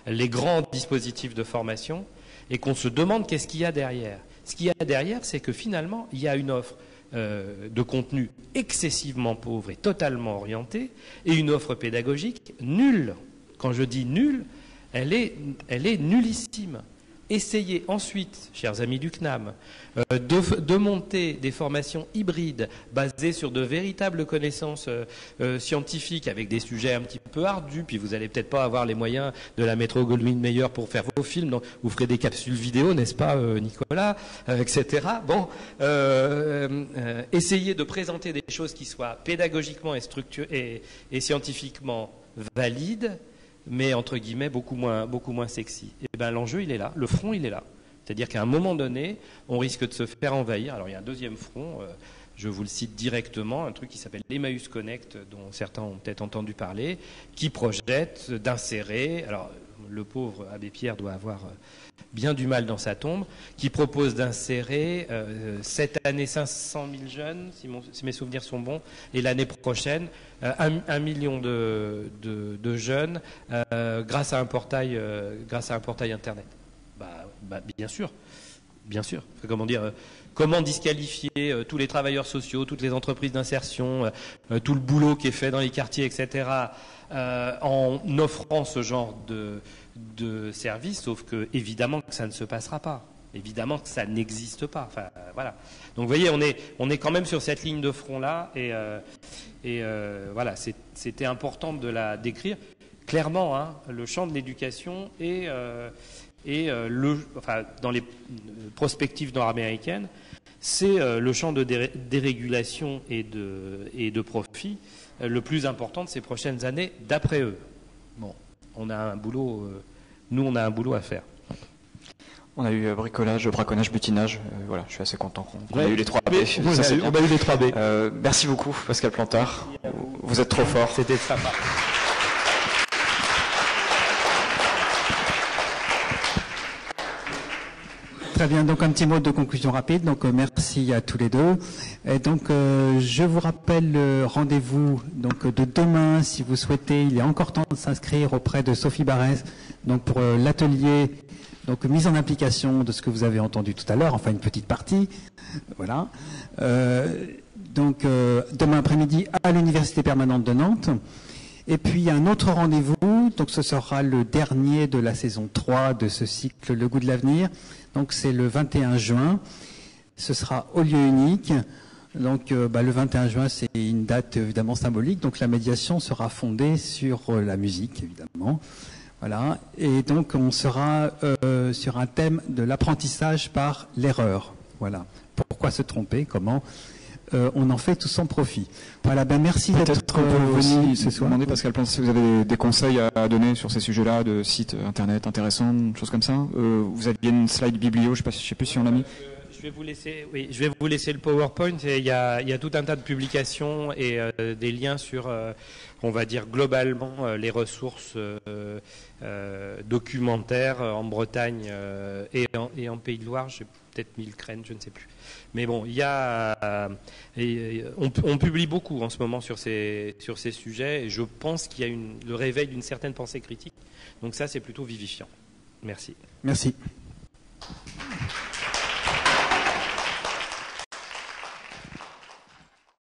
S3: les grands dispositifs de formation, et qu'on se demande qu'est-ce qu'il y a derrière. Ce qu'il y a derrière, c'est que finalement, il y a une offre de contenu excessivement pauvre et totalement orientée, et une offre pédagogique nulle. Quand je dis nulle, elle est nullissime. Essayez ensuite, chers amis du CNAM, de monter des formations hybrides basées sur de véritables connaissances scientifiques avec des sujets un petit peu ardus, puis vous n'allez peut-être pas avoir les moyens de la Metro-Goldwyn-Mayer pour faire vos films, donc vous ferez des capsules vidéo, n'est-ce pas Nicolas, etc. Bon, essayez de présenter des choses qui soient pédagogiquement et scientifiquement valides, mais entre guillemets beaucoup moins sexy. Et ben l'enjeu il est là, le front il est là. C'est-à-dire qu'à un moment donné, on risque de se faire envahir. Alors il y a un deuxième front, je vous le cite directement, un truc qui s'appelle l'Emmaüs Connect, dont certains ont peut-être entendu parler, qui projette d'insérer, alors le pauvre Abbé Pierre doit avoir bien du mal dans sa tombe, qui propose d'insérer cette année 500 000 jeunes, si mes souvenirs sont bons, et l'année prochaine 1 million de jeunes grâce à un portail internet. Bien sûr. Comment dire, comment disqualifier tous les travailleurs sociaux, toutes les entreprises d'insertion, tout le boulot qui est fait dans les quartiers, etc., en offrant ce genre de services, sauf que évidemment que ça ne se passera pas. Évidemment que ça n'existe pas. Enfin, voilà. Donc, vous voyez, on est quand même sur cette ligne de front-là, et voilà, c'était important de la décrire. Clairement, le champ de l'éducation dans les prospectives nord-américaines, c'est le champ de dérégulation et de profit le plus important de ces prochaines années, d'après eux. Bon, on a un boulot à faire.
S2: On a eu bricolage, braconnage, butinage. Voilà, je suis assez content. On a eu les 3 B.
S3: On a eu les 3 B.
S2: Merci beaucoup, Pascal Plantard. Vous êtes trop fort.
S3: C'était sympa.
S8: Très bien, donc un petit mot de conclusion rapide. Donc merci à tous les deux. Et donc je vous rappelle le rendez-vous donc de demain, si vous souhaitez. Il y a encore temps de s'inscrire auprès de Sophie Barès, donc pour l'atelier donc mise en application de ce que vous avez entendu tout à l'heure, enfin une petite partie. Voilà. Donc demain après-midi à l'Université permanente de Nantes. Et puis un autre rendez-vous, donc ce sera le dernier de la saison 3 de ce cycle Le Goût de l'avenir. Donc c'est le 21 juin, ce sera au lieu unique. Donc le 21 juin, c'est une date évidemment symbolique. Donc la médiation sera fondée sur la musique, évidemment. Voilà. Et donc on sera sur un thème de l'apprentissage par l'erreur. Voilà. Pourquoi se tromper? Comment on en fait tout son profit. Voilà, merci d'être venu ce soir.
S2: Demander, Pascal Plantard, si vous avez des conseils à donner sur ces sujets-là, de sites internet intéressants, choses comme ça. Vous aviez une slide biblio, je sais plus si on l'a mis.
S3: Je vais vous laisser le PowerPoint. Et il y a tout un tas de publications et des liens sur, on va dire globalement, les ressources documentaires en Bretagne et en Pays de Loire. J'ai peut-être mis le Crène, je ne sais plus. Mais bon, on publie beaucoup en ce moment sur ces sujets, et je pense qu'il y a le réveil d'une certaine pensée critique. Donc ça, c'est plutôt vivifiant. Merci.
S8: Merci.